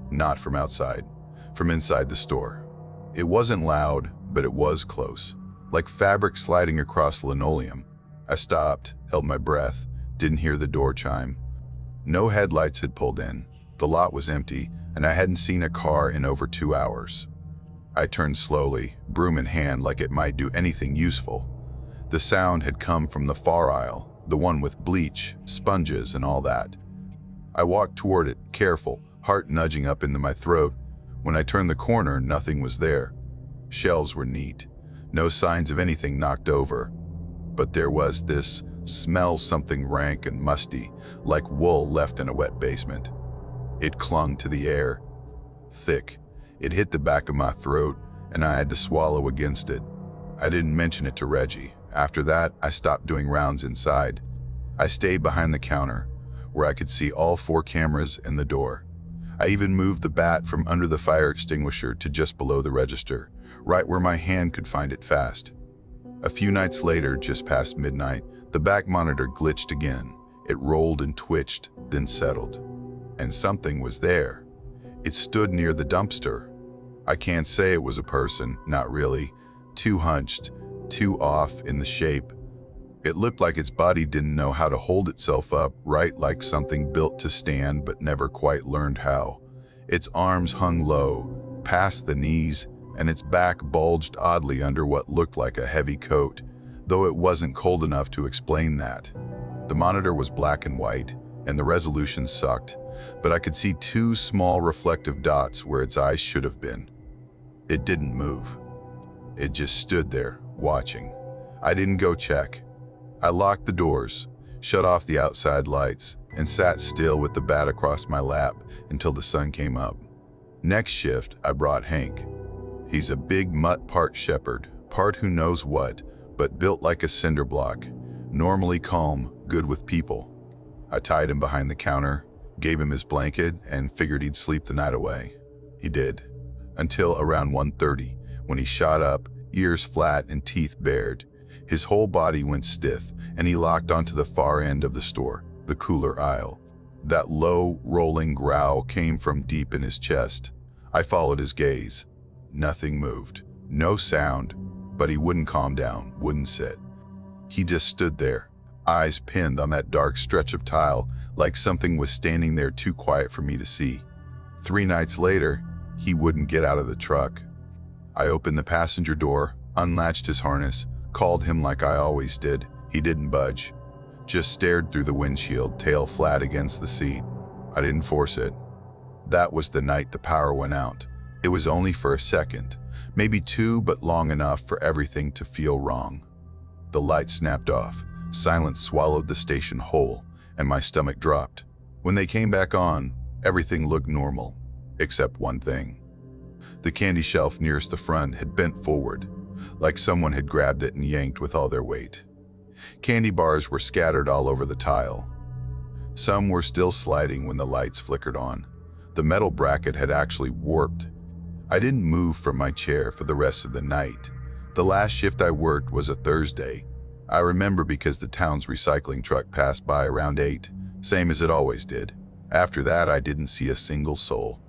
Not from outside, from inside the store. It wasn't loud, but it was close, like fabric sliding across linoleum. I stopped, held my breath, didn't hear the door chime. No headlights had pulled in. The lot was empty, and I hadn't seen a car in over 2 hours. I turned slowly, broom in hand, like it might do anything useful. The sound had come from the far aisle, the one with bleach, sponges, and all that. I walked toward it, careful, heart nudging up into my throat. When I turned the corner, nothing was there. Shelves were neat, no signs of anything knocked over. But there was this smell, something rank and musty, like wool left in a wet basement. It clung to the air, thick. It hit the back of my throat, and I had to swallow against it. I didn't mention it to Reggie. After that, I stopped doing rounds inside. I stayed behind the counter, where I could see all 4 cameras and the door. I even moved the bat from under the fire extinguisher to just below the register, right where my hand could find it fast. A few nights later, just past midnight, the back monitor glitched again. It rolled and twitched, then settled. And something was there. It stood near the dumpster. I can't say it was a person, not really. Too hunched, too off in the shape. It looked like its body didn't know how to hold itself up right, like something built to stand but never quite learned how. Its arms hung low, past the knees, and its back bulged oddly under what looked like a heavy coat, though it wasn't cold enough to explain that. The monitor was black and white, and the resolution sucked, but I could see 2 small reflective dots where its eyes should have been. It didn't move. It just stood there, watching. I didn't go check. I locked the doors, shut off the outside lights, and sat still with the bat across my lap until the sun came up. Next shift, I brought Hank. He's a big mutt, part shepherd, part who knows what, but built like a cinder block, normally calm, good with people. I tied him behind the counter, gave him his blanket, and figured he'd sleep the night away. He did, until around 1:30, when he shot up, ears flat and teeth bared. His whole body went stiff, and he locked onto the far end of the store, the cooler aisle. That low, rolling growl came from deep in his chest. I followed his gaze. Nothing moved, no sound, but he wouldn't calm down, wouldn't sit. He just stood there, eyes pinned on that dark stretch of tile, like something was standing there too quiet for me to see. 3 nights later, he wouldn't get out of the truck. I opened the passenger door, unlatched his harness, called him like I always did. He didn't budge, just stared through the windshield, tail flat against the seat. I didn't force it. That was the night the power went out. It was only for a second, maybe 2, but long enough for everything to feel wrong. The light snapped off, silence swallowed the station whole, and my stomach dropped. When they came back on, everything looked normal, except one thing. The candy shelf nearest the front had bent forward, like someone had grabbed it and yanked with all their weight. Candy bars were scattered all over the tile. Some were still sliding when the lights flickered on. The metal bracket had actually warped. I didn't move from my chair for the rest of the night. The last shift I worked was a Thursday. I remember because the town's recycling truck passed by around 8, same as it always did. After that, I didn't see a single soul.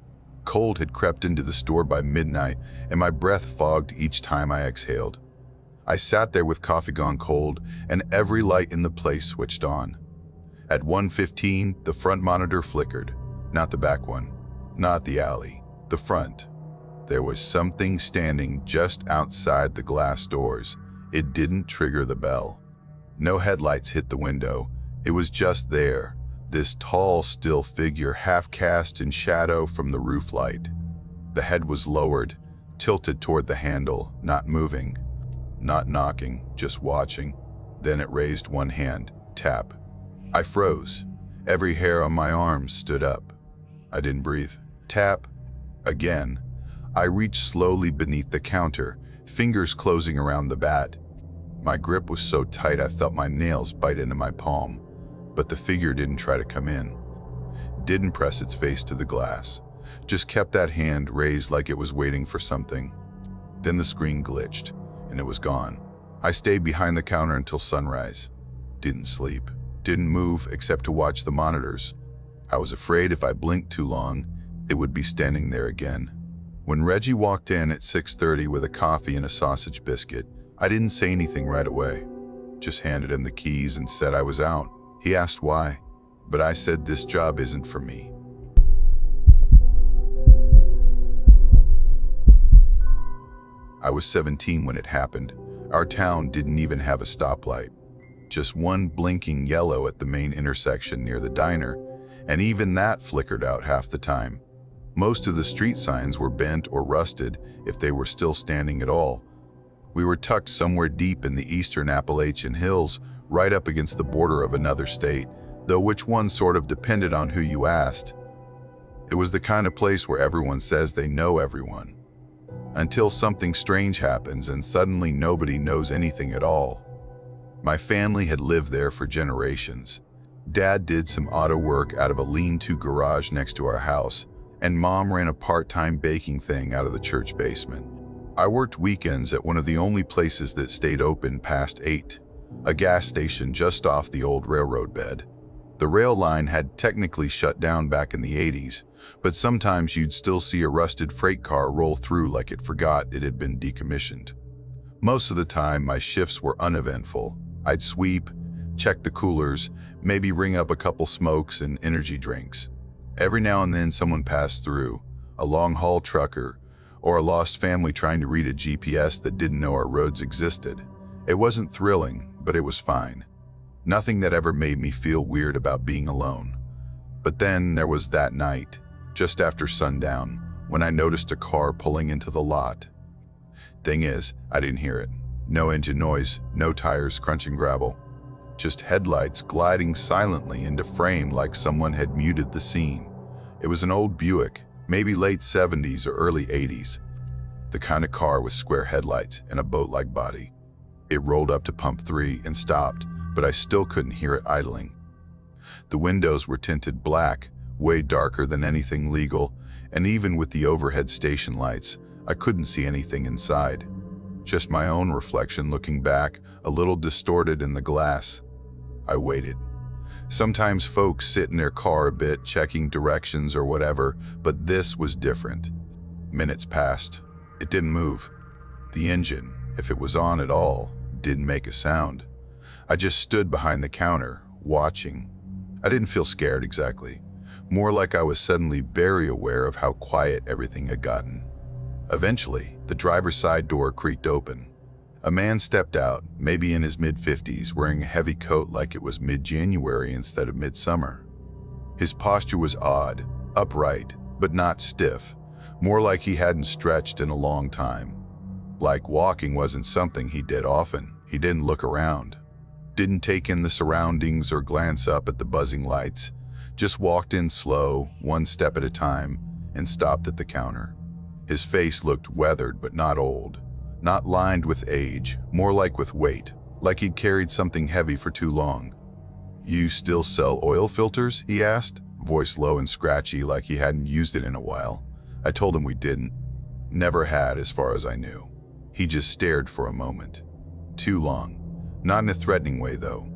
Cold had crept into the store by midnight, and my breath fogged each time I exhaled. I sat there with coffee gone cold, and every light in the place switched on. At 1:15, the front monitor flickered. Not the back one, not the alley, the front. There was something standing just outside the glass doors. It didn't trigger the bell. No headlights hit the window. It was just there, this tall, still figure half cast in shadow from the roof light. The head was lowered, tilted toward the handle, not moving, not knocking, just watching. Then it raised one hand, tap. I froze. Every hair on my arm stood up. I didn't breathe. Tap. Again. I reached slowly beneath the counter, fingers closing around the bat. My grip was so tight I felt my nails bite into my palm, but the figure didn't try to come in. Didn't press its face to the glass. Just kept that hand raised like it was waiting for something. Then the screen glitched, and it was gone. I stayed behind the counter until sunrise. Didn't sleep. Didn't move except to watch the monitors. I was afraid if I blinked too long, it would be standing there again. When Reggie walked in at 6:30 with a coffee and a sausage biscuit, I didn't say anything right away. Just handed him the keys and said I was out. He asked why, but I said this job isn't for me. I was 17 when it happened. Our town didn't even have a stoplight. Just one blinking yellow at the main intersection near the diner, and even that flickered out half the time. Most of the street signs were bent or rusted, if they were still standing at all. We were tucked somewhere deep in the eastern Appalachian hills, right up against the border of another state, though which one sort of depended on who you asked. It was the kind of place where everyone says they know everyone, until something strange happens and suddenly nobody knows anything at all. My family had lived there for generations. Dad did some auto work out of a lean-to garage next to our house, and Mom ran a part-time baking thing out of the church basement. I worked weekends at one of the only places that stayed open past 8, a gas station just off the old railroad bed. The rail line had technically shut down back in the 80s, but sometimes you'd still see a rusted freight car roll through like it forgot it had been decommissioned. Most of the time, my shifts were uneventful. I'd sweep, check the coolers, maybe ring up a couple smokes and energy drinks. Every now and then someone passed through, a long-haul trucker, or a lost family trying to read a GPS that didn't know our roads existed. It wasn't thrilling, but it was fine. Nothing that ever made me feel weird about being alone. But then there was that night, just after sundown, when I noticed a car pulling into the lot. Thing is, I didn't hear it. No engine noise, no tires crunching gravel. Just headlights gliding silently into frame like someone had muted the scene. It was an old Buick, maybe late 70s or early 80s. The kind of car with square headlights and a boat-like body. It rolled up to pump 3 and stopped, but I still couldn't hear it idling. The windows were tinted black, way darker than anything legal, and even with the overhead station lights, I couldn't see anything inside. Just my own reflection looking back, a little distorted in the glass. I waited. Sometimes folks sit in their car a bit, checking directions or whatever, but this was different. Minutes passed. It didn't move. The engine, if it was on at all, didn't make a sound. I just stood behind the counter, watching. I didn't feel scared exactly, more like I was suddenly very aware of how quiet everything had gotten. Eventually, the driver's side door creaked open. A man stepped out, maybe in his mid-50s, wearing a heavy coat like it was mid-January instead of midsummer. His posture was odd, upright, but not stiff, more like he hadn't stretched in a long time. Like walking wasn't something he did often. He didn't look around, didn't take in the surroundings or glance up at the buzzing lights, just walked in slow, one step at a time, and stopped at the counter. His face looked weathered but not old, not lined with age, more like with weight, like he'd carried something heavy for too long. "You still sell oil filters?" he asked, voice low and scratchy like he hadn't used it in a while. I told him we didn't. Never had as far as I knew. He just stared for a moment. Too long. Not in a threatening way though.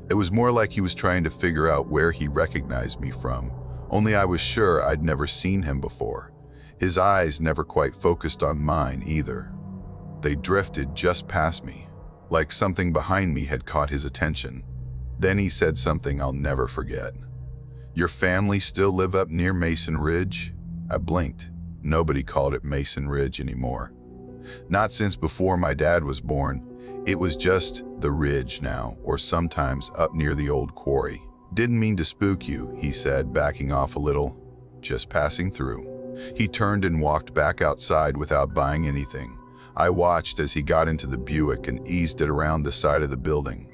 It was more like he was trying to figure out where he recognized me from, only I was sure I'd never seen him before. His eyes never quite focused on mine either. They drifted just past me, like something behind me had caught his attention. Then he said something I'll never forget. "Your family still live up near Mason Ridge?" I blinked. Nobody called it Mason Ridge anymore. Not since before my dad was born. It was just the Ridge now, or sometimes up near the old quarry. "Didn't mean to spook you," he said, backing off a little. "Just passing through." He turned and walked back outside without buying anything. I watched as he got into the Buick and eased it around the side of the building.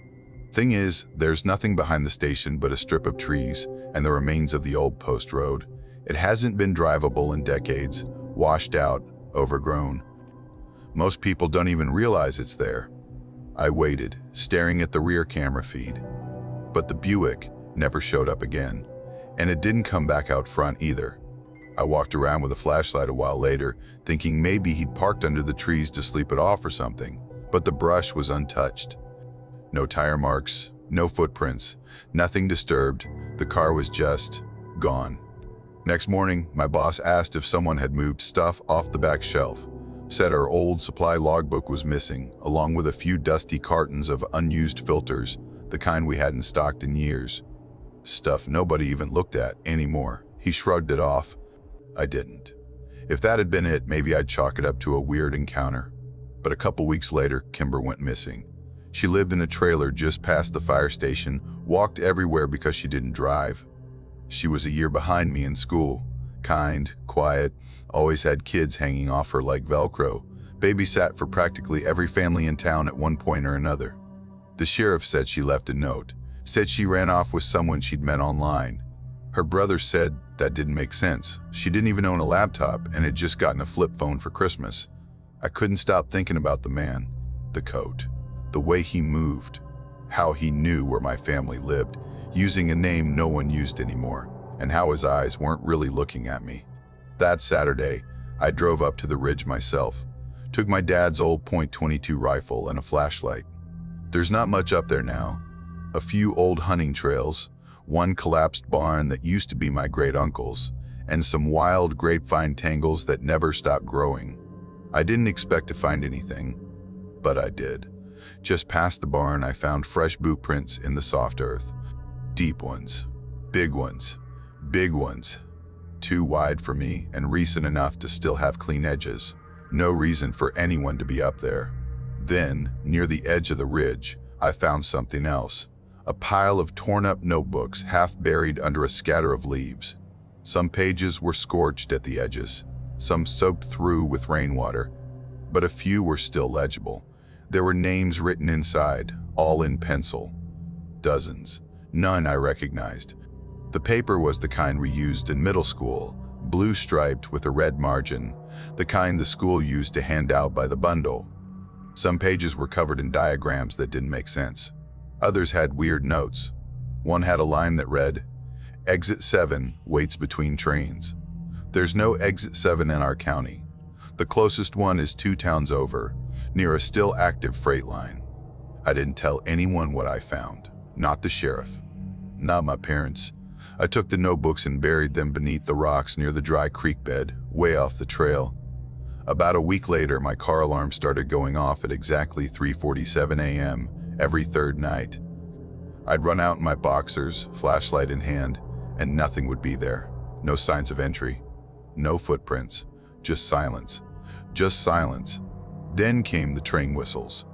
Thing is, there's nothing behind the station but a strip of trees and the remains of the old post road. It hasn't been drivable in decades, washed out, overgrown. Most people don't even realize it's there. I waited, staring at the rear camera feed. But the Buick never showed up again, and it didn't come back out front either. I walked around with a flashlight a while later, thinking maybe he'd parked under the trees to sleep it off or something, but the brush was untouched. No tire marks, no footprints, nothing disturbed. The car was just gone. Next morning, my boss asked if someone had moved stuff off the back shelf. Said our old supply logbook was missing, along with a few dusty cartons of unused filters, the kind we hadn't stocked in years. Stuff nobody even looked at anymore. He shrugged it off. I didn't. If that had been it, maybe I'd chalk it up to a weird encounter. But a couple weeks later, Kimber went missing. She lived in a trailer just past the fire station, walked everywhere because she didn't drive. She was a year behind me in school. Kind, quiet, always had kids hanging off her like Velcro, babysat for practically every family in town at one point or another. The sheriff said she left a note, said she ran off with someone she'd met online. Her brother said that didn't make sense. She didn't even own a laptop and had just gotten a flip phone for Christmas. I couldn't stop thinking about the man, the coat, the way he moved, how he knew where my family lived, using a name no one used anymore, and how his eyes weren't really looking at me. That Saturday, I drove up to the ridge myself, took my dad's old .22 rifle and a flashlight. There's not much up there now. A few old hunting trails, one collapsed barn that used to be my great-uncle's, and some wild grapevine tangles that never stopped growing. I didn't expect to find anything, but I did. Just past the barn, I found fresh boot prints in the soft earth. Deep ones, big ones, big ones. Too wide for me and recent enough to still have clean edges. No reason for anyone to be up there. Then, near the edge of the ridge, I found something else. A pile of torn-up notebooks half buried under a scatter of leaves. Some pages were scorched at the edges, some soaked through with rainwater, but a few were still legible. There were names written inside, all in pencil. Dozens. None I recognized. The paper was the kind we used in middle school, blue-striped with a red margin, the kind the school used to hand out by the bundle. Some pages were covered in diagrams that didn't make sense. Others had weird notes. One had a line that read, "Exit 7 waits between trains." There's no Exit 7 in our county. The closest one is 2 towns over, near a still active freight line. I didn't tell anyone what I found. Not the sheriff. Not my parents. I took the notebooks and buried them beneath the rocks near the dry creek bed, way off the trail. About a week later, my car alarm started going off at exactly 3:47 a.m. every third night. I'd run out in my boxers, flashlight in hand, and nothing would be there. No signs of entry, no footprints, just silence. Just silence. Then came the train whistles.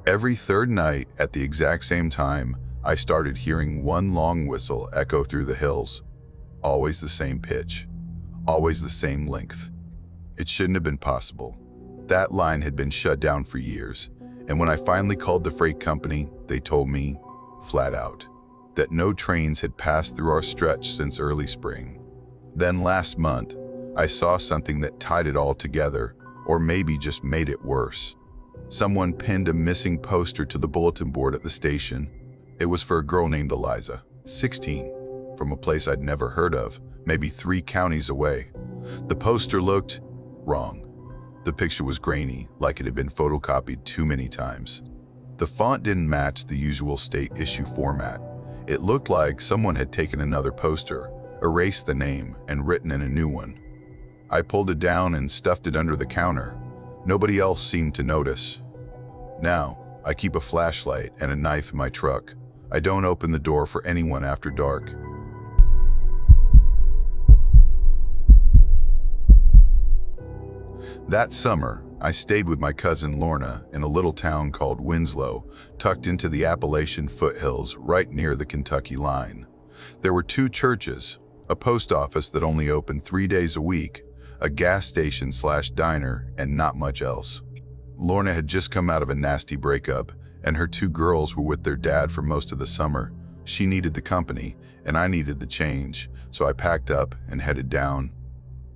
Every third night at the exact same time, I started hearing one long whistle echo through the hills. Always the same pitch, always the same length. It shouldn't have been possible. That line had been shut down for years, and when I finally called the freight company, they told me, flat out, that no trains had passed through our stretch since early spring. Then last month, I saw something that tied it all together, or maybe just made it worse. Someone pinned a missing poster to the bulletin board at the station. It was for a girl named Eliza, 16, from a place I'd never heard of, maybe 3 counties away. The poster looked wrong. The picture was grainy, like it had been photocopied too many times. The font didn't match the usual state issue format. It looked like someone had taken another poster, erased the name, and written in a new one. I pulled it down and stuffed it under the counter. Nobody else seemed to notice. Now, I keep a flashlight and a knife in my truck. I don't open the door for anyone after dark. That summer, I stayed with my cousin Lorna in a little town called Winslow, tucked into the Appalachian foothills right near the Kentucky line. There were 2 churches, a post office that only opened 3 days a week, a gas station/diner, and not much else. Lorna had just come out of a nasty breakup, and her 2 girls were with their dad for most of the summer. She needed the company, and I needed the change, so I packed up and headed down.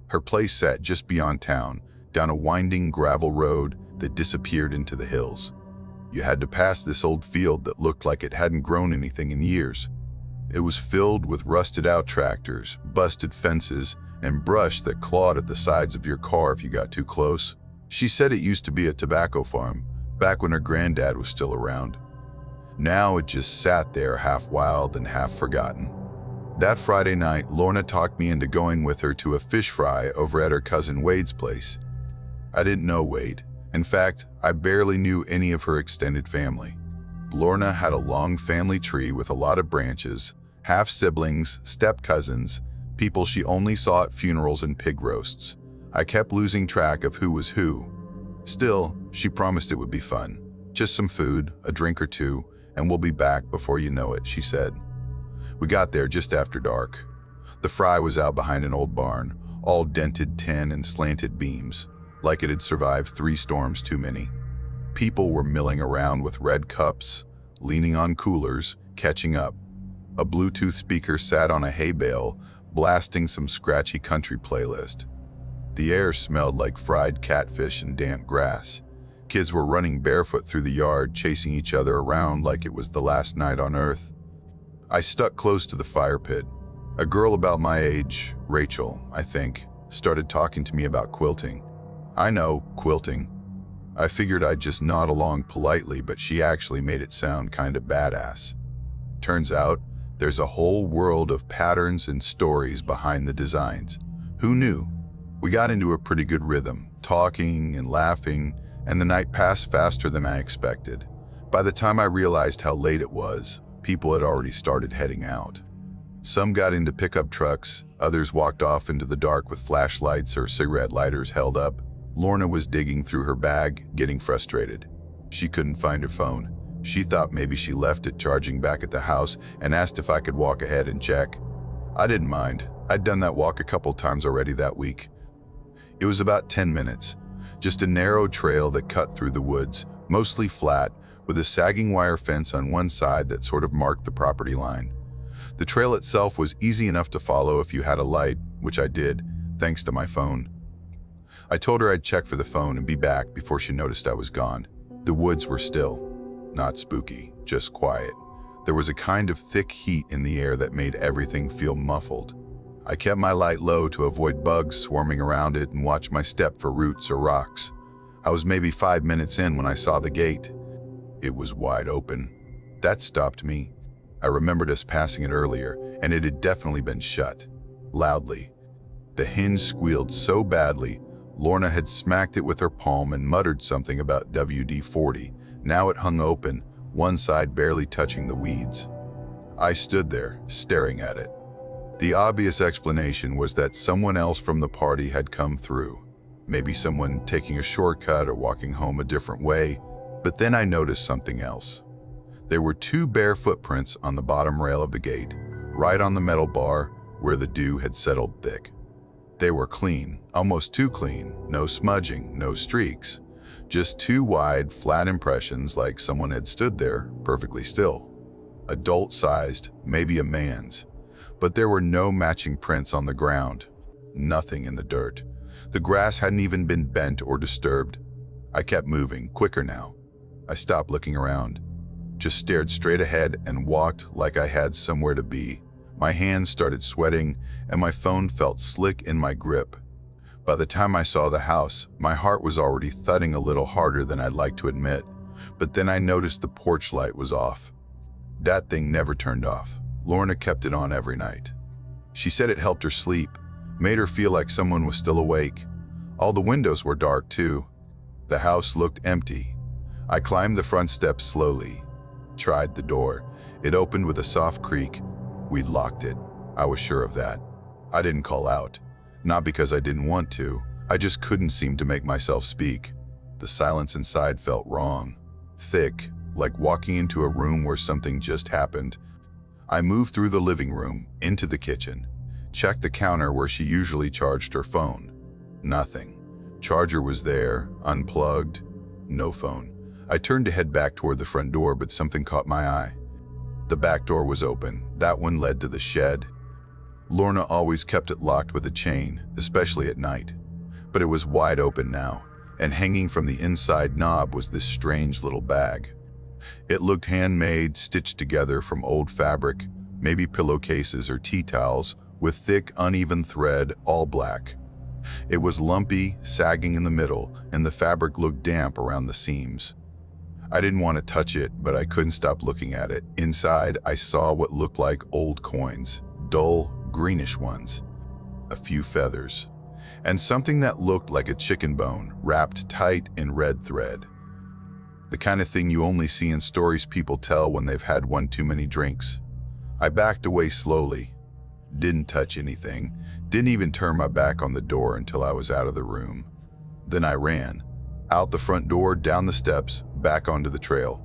Her place sat just beyond town, down a winding gravel road that disappeared into the hills. You had to pass this old field that looked like it hadn't grown anything in years. It was filled with rusted-out tractors, busted fences, and brush that clawed at the sides of your car if you got too close. She said it used to be a tobacco farm, back when her granddad was still around. Now it just sat there half wild and half forgotten. That Friday night, Lorna talked me into going with her to a fish fry over at her cousin Wade's place. I didn't know Wade. In fact, I barely knew any of her extended family. Lorna had a long family tree with a lot of branches, half-siblings, step-cousins, people she only saw at funerals and pig roasts. I kept losing track of who was who. Still, she promised it would be fun. Just some food, a drink or 2, and we'll be back before you know it, she said. We got there just after dark. The fry was out behind an old barn, all dented tin and slanted beams, like it had survived 3 storms too many. People were milling around with red cups, leaning on coolers, catching up. A Bluetooth speaker sat on a hay bale, blasting some scratchy country playlist. The air smelled like fried catfish and damp grass. Kids were running barefoot through the yard, chasing each other around like it was the last night on Earth. I stuck close to the fire pit. A girl about my age, Rachel, I think, started talking to me about quilting. I know, quilting. I figured I'd just nod along politely, but she actually made it sound kind of badass. Turns out, there's a whole world of patterns and stories behind the designs. Who knew? We got into a pretty good rhythm, talking and laughing, and the night passed faster than I expected. By the time I realized how late it was, people had already started heading out. Some got into pickup trucks, others walked off into the dark with flashlights or cigarette lighters held up. Lorna was digging through her bag, getting frustrated. She couldn't find her phone. She thought maybe she left it charging back at the house and asked if I could walk ahead and check. I didn't mind. I'd done that walk a couple times already that week. It was about 10 minutes, just a narrow trail that cut through the woods, mostly flat, with a sagging wire fence on one side that sort of marked the property line. The trail itself was easy enough to follow if you had a light, which I did, thanks to my phone. I told her I'd check for the phone and be back before she noticed I was gone. The woods were still. Not spooky, just quiet. There was a kind of thick heat in the air that made everything feel muffled. I kept my light low to avoid bugs swarming around it and watch my step for roots or rocks. I was maybe 5 minutes in when I saw the gate. It was wide open. That stopped me. I remembered us passing it earlier, and it had definitely been shut. Loudly. The hinge squealed so badly, Lorna had smacked it with her palm and muttered something about WD-40. Now it hung open, one side barely touching the weeds. I stood there, staring at it. The obvious explanation was that someone else from the party had come through. Maybe someone taking a shortcut or walking home a different way. But then I noticed something else. There were 2 bare footprints on the bottom rail of the gate, right on the metal bar where the dew had settled thick. They were clean, almost too clean, no smudging, no streaks. Just 2 wide, flat impressions like someone had stood there, perfectly still. Adult-sized, maybe a man's. But there were no matching prints on the ground. Nothing in the dirt. The grass hadn't even been bent or disturbed. I kept moving, quicker now. I stopped looking around, just stared straight ahead and walked like I had somewhere to be. My hands started sweating and my phone felt slick in my grip. By the time I saw the house, my heart was already thudding a little harder than I'd like to admit. But then I noticed the porch light was off. That thing never turned off. Lorna kept it on every night. She said it helped her sleep, made her feel like someone was still awake. All the windows were dark too. The house looked empty. I climbed the front steps slowly, tried the door. It opened with a soft creak. We'd locked it. I was sure of that. I didn't call out. Not because I didn't want to. I just couldn't seem to make myself speak. The silence inside felt wrong. Thick, like walking into a room where something just happened. I moved through the living room, into the kitchen. Checked the counter where she usually charged her phone. Nothing. Charger was there, unplugged. No phone. I turned to head back toward the front door, but something caught my eye. The back door was open. That one led to the shed. Lorna always kept it locked with a chain, especially at night. But it was wide open now, and hanging from the inside knob was this strange little bag. It looked handmade, stitched together from old fabric, maybe pillowcases or tea towels, with thick, uneven thread, all black. It was lumpy, sagging in the middle, and the fabric looked damp around the seams. I didn't want to touch it, but I couldn't stop looking at it. Inside, I saw what looked like old coins, dull, greenish ones. A few feathers. And something that looked like a chicken bone, wrapped tight in red thread. The kind of thing you only see in stories people tell when they've had one too many drinks. I backed away slowly. Didn't touch anything. Didn't even turn my back on the door until I was out of the room. Then I ran. Out the front door, down the steps, back onto the trail.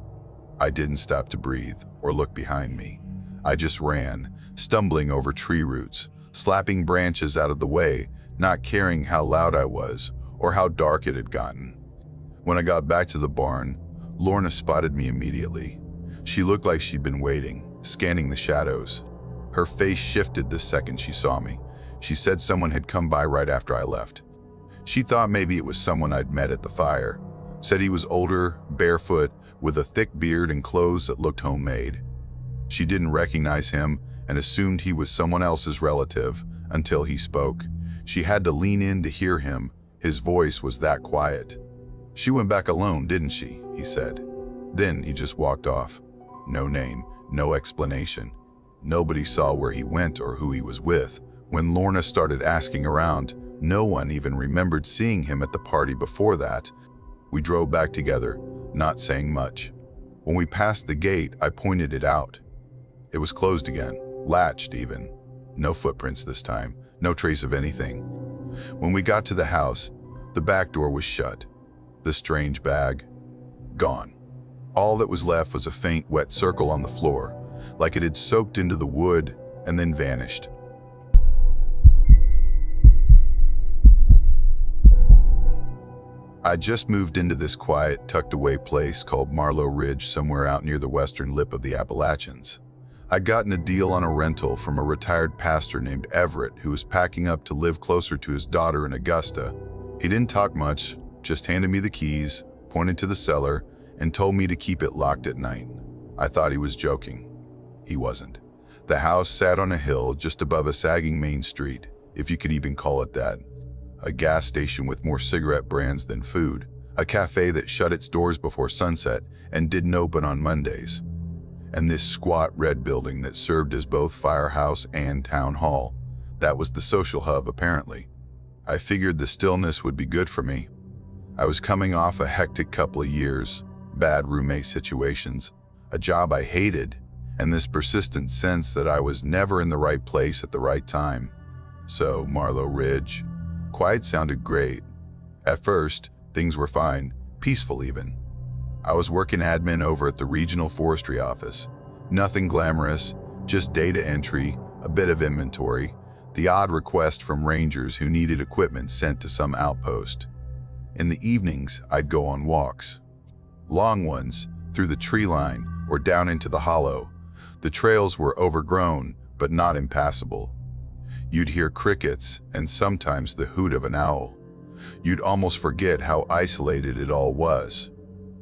I didn't stop to breathe or look behind me. I just ran, stumbling over tree roots, slapping branches out of the way, not caring how loud I was or how dark it had gotten. When I got back to the barn, Lorna spotted me immediately. She looked like she'd been waiting, scanning the shadows. Her face shifted the second she saw me. She said someone had come by right after I left. She thought maybe it was someone I'd met at the fire. Said he was older, barefoot, with a thick beard and clothes that looked homemade. She didn't recognize him and assumed he was someone else's relative until he spoke. She had to lean in to hear him. His voice was that quiet. "She went back alone, didn't she?" he said. Then he just walked off. No name, no explanation. Nobody saw where he went or who he was with. When Lorna started asking around, no one even remembered seeing him at the party before that. We drove back together, not saying much. When we passed the gate, I pointed it out. It was closed again, latched even. No footprints this time, no trace of anything. When we got to the house, the back door was shut. The strange bag, gone. All that was left was a faint, wet circle on the floor, like it had soaked into the wood and then vanished. I just moved into this quiet, tucked-away place called Marlow Ridge somewhere out near the western lip of the Appalachians. I'd gotten a deal on a rental from a retired pastor named Everett who was packing up to live closer to his daughter in Augusta. He didn't talk much, just handed me the keys, pointed to the cellar, and told me to keep it locked at night. I thought he was joking. He wasn't. The house sat on a hill just above a sagging main street, if you could even call it that. A gas station with more cigarette brands than food, a cafe that shut its doors before sunset and didn't open on Mondays, and this squat red building that served as both firehouse and town hall. That was the social hub, apparently. I figured the stillness would be good for me. I was coming off a hectic couple of years, bad roommate situations, a job I hated, and this persistent sense that I was never in the right place at the right time. So, Marlow Ridge. Quiet sounded great. At first, things were fine, peaceful even. I was working admin over at the regional forestry office. Nothing glamorous, just data entry, a bit of inventory, the odd request from rangers who needed equipment sent to some outpost. In the evenings, I'd go on walks. Long ones, through the tree line or down into the hollow. The trails were overgrown, but not impassable. You'd hear crickets and sometimes the hoot of an owl. You'd almost forget how isolated it all was.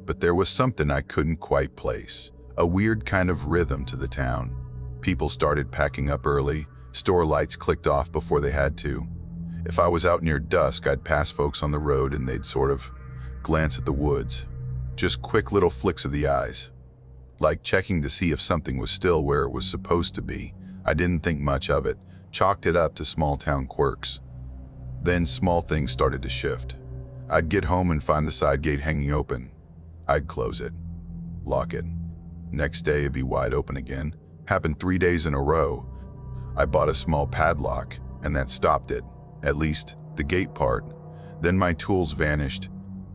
But there was something I couldn't quite place, a weird kind of rhythm to the town. People started packing up early, store lights clicked off before they had to. If I was out near dusk, I'd pass folks on the road and they'd sort of glance at the woods. Just quick little flicks of the eyes, like checking to see if something was still where it was supposed to be. I didn't think much of it, chalked it up to small-town quirks. Then small things started to shift. I'd get home and find the side gate hanging open. I'd close it, lock it. Next day it'd be wide open again. Happened 3 days in a row. I bought a small padlock, and that stopped it, at least the gate part. Then my tools vanished.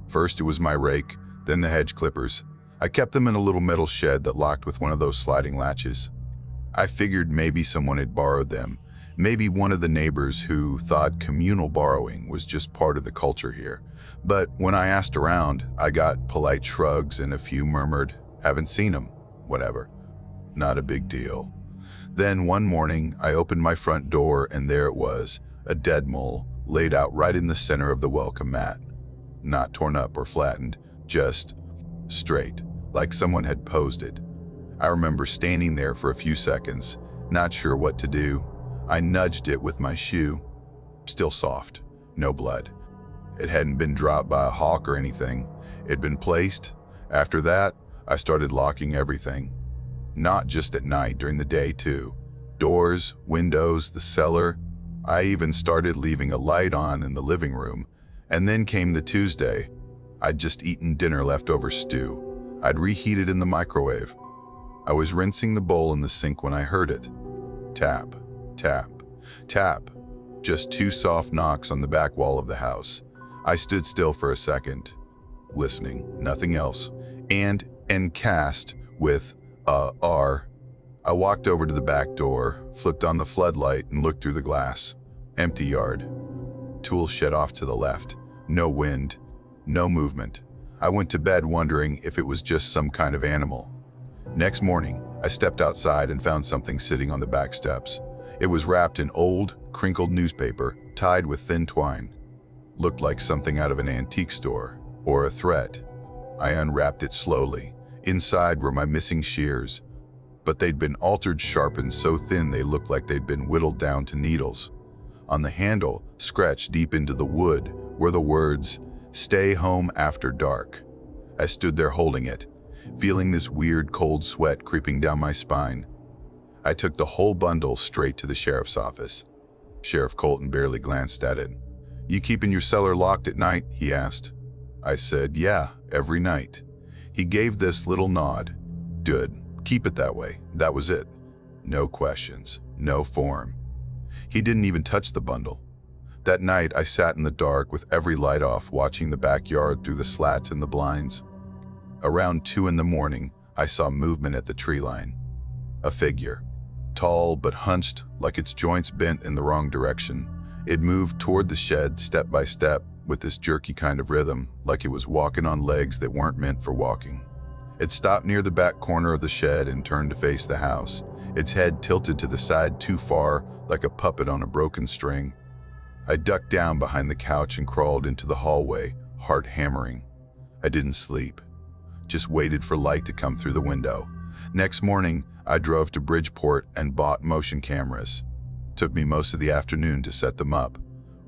First it was my rake, then the hedge clippers. I kept them in a little metal shed that locked with one of those sliding latches. I figured maybe someone had borrowed them, maybe one of the neighbors who thought communal borrowing was just part of the culture here. But when I asked around, I got polite shrugs and a few murmured, "Haven't seen him," whatever. Not a big deal. Then one morning, I opened my front door and there it was, a dead mole laid out right in the center of the welcome mat. Not torn up or flattened, just straight, like someone had posed it. I remember standing there for a few seconds, not sure what to do. I nudged it with my shoe. Still soft, no blood. It hadn't been dropped by a hawk or anything. It'd been placed. After that, I started locking everything. Not just at night, during the day too. Doors, windows, the cellar. I even started leaving a light on in the living room. And then came the Tuesday. I'd just eaten dinner leftover stew. I'd reheat it in the microwave. I was rinsing the bowl in the sink when I heard it. Tap, tap, tap. Just 2 soft knocks on the back wall of the house. I stood still for a second, listening, nothing else. And cast with R. I walked over to the back door, flipped on the floodlight and looked through the glass. Empty yard. Tool shed off to the left. No wind, no movement. I went to bed wondering if it was just some kind of animal. Next morning, I stepped outside and found something sitting on the back steps. It was wrapped in old, crinkled newspaper, tied with thin twine. Looked like something out of an antique store, or a threat. I unwrapped it slowly. Inside were my missing shears, but they'd been altered, sharpened so thin they looked like they'd been whittled down to needles. On the handle, scratched deep into the wood, were the words, "Stay home after dark." I stood there holding it, feeling this weird cold sweat creeping down my spine. I took the whole bundle straight to the sheriff's office. Sheriff Colton barely glanced at it. "You keeping your cellar locked at night?" he asked. I said, "Yeah, every night." He gave this little nod. "Good, keep it that way." That was it. No questions, no form. He didn't even touch the bundle. That night, I sat in the dark with every light off, watching the backyard through the slats in the blinds. Around 2 in the morning, I saw movement at the tree line. A figure, tall but hunched, like its joints bent in the wrong direction. It moved toward the shed step by step with this jerky kind of rhythm, like it was walking on legs that weren't meant for walking. It stopped near the back corner of the shed and turned to face the house, its head tilted to the side too far, like a puppet on a broken string. I ducked down behind the couch and crawled into the hallway, heart hammering. I didn't sleep, just waited for light to come through the window. Next morning, I drove to Bridgeport and bought motion cameras. Took me most of the afternoon to set them up.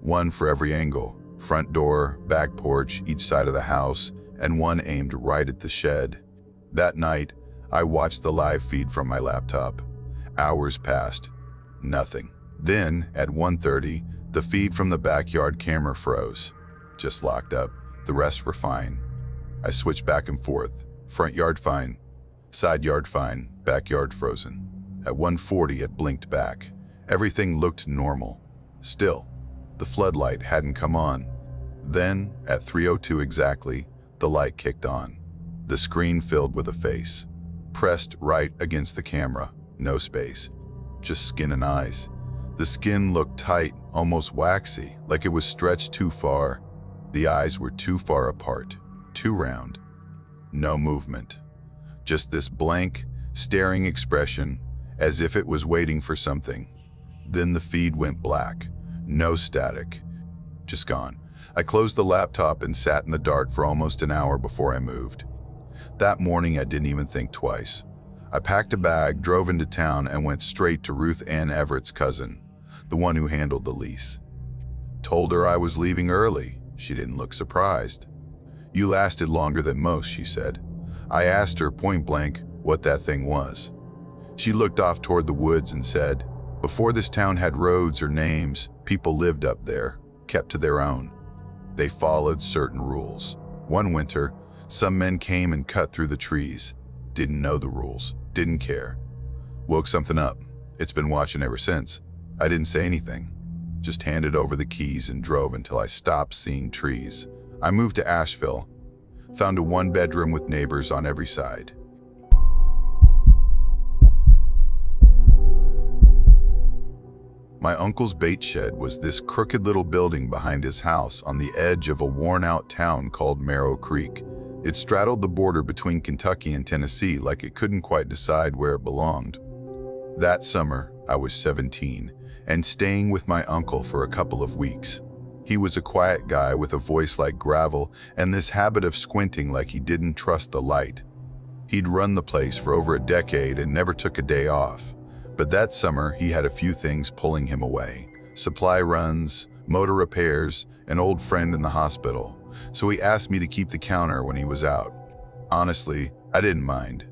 One for every angle, front door, back porch, each side of the house, and one aimed right at the shed. That night, I watched the live feed from my laptop. Hours passed. Nothing. Then, at 1:30, the feed from the backyard camera froze. Just locked up. The rest were fine. I switched back and forth. Front yard fine. Side yard fine, backyard frozen. At 1:40 it blinked back. Everything looked normal. Still, the floodlight hadn't come on. Then, at 3:02 exactly, the light kicked on. The screen filled with a face. Pressed right against the camera. No space. Just skin and eyes. The skin looked tight, almost waxy, like it was stretched too far. The eyes were too far apart, too round. No movement. Just this blank, staring expression, as if it was waiting for something. Then the feed went black. No static. Just gone. I closed the laptop and sat in the dark for almost an hour before I moved. That morning I didn't even think twice. I packed a bag, drove into town, and went straight to Ruth Ann Everett's cousin, the one who handled the lease. Told her I was leaving early. She didn't look surprised. "You lasted longer than most," she said. I asked her point blank what that thing was. She looked off toward the woods and said, "Before this town had roads or names, people lived up there, kept to their own. They followed certain rules. One winter, some men came and cut through the trees. Didn't know the rules, didn't care. Woke something up. It's been watching ever since. I didn't say anything. Just handed over the keys and drove until I stopped seeing trees. I moved to Asheville. Found a one-bedroom with neighbors on every side." My uncle's bait shed was this crooked little building behind his house on the edge of a worn-out town called Merrow Creek. It straddled the border between Kentucky and Tennessee like it couldn't quite decide where it belonged. That summer, I was 17 and staying with my uncle for a couple of weeks. He was a quiet guy with a voice like gravel and this habit of squinting like he didn't trust the light. He'd run the place for over a decade and never took a day off. But that summer, he had a few things pulling him away. Supply runs, motor repairs, an old friend in the hospital. So he asked me to keep the counter when he was out. Honestly, I didn't mind.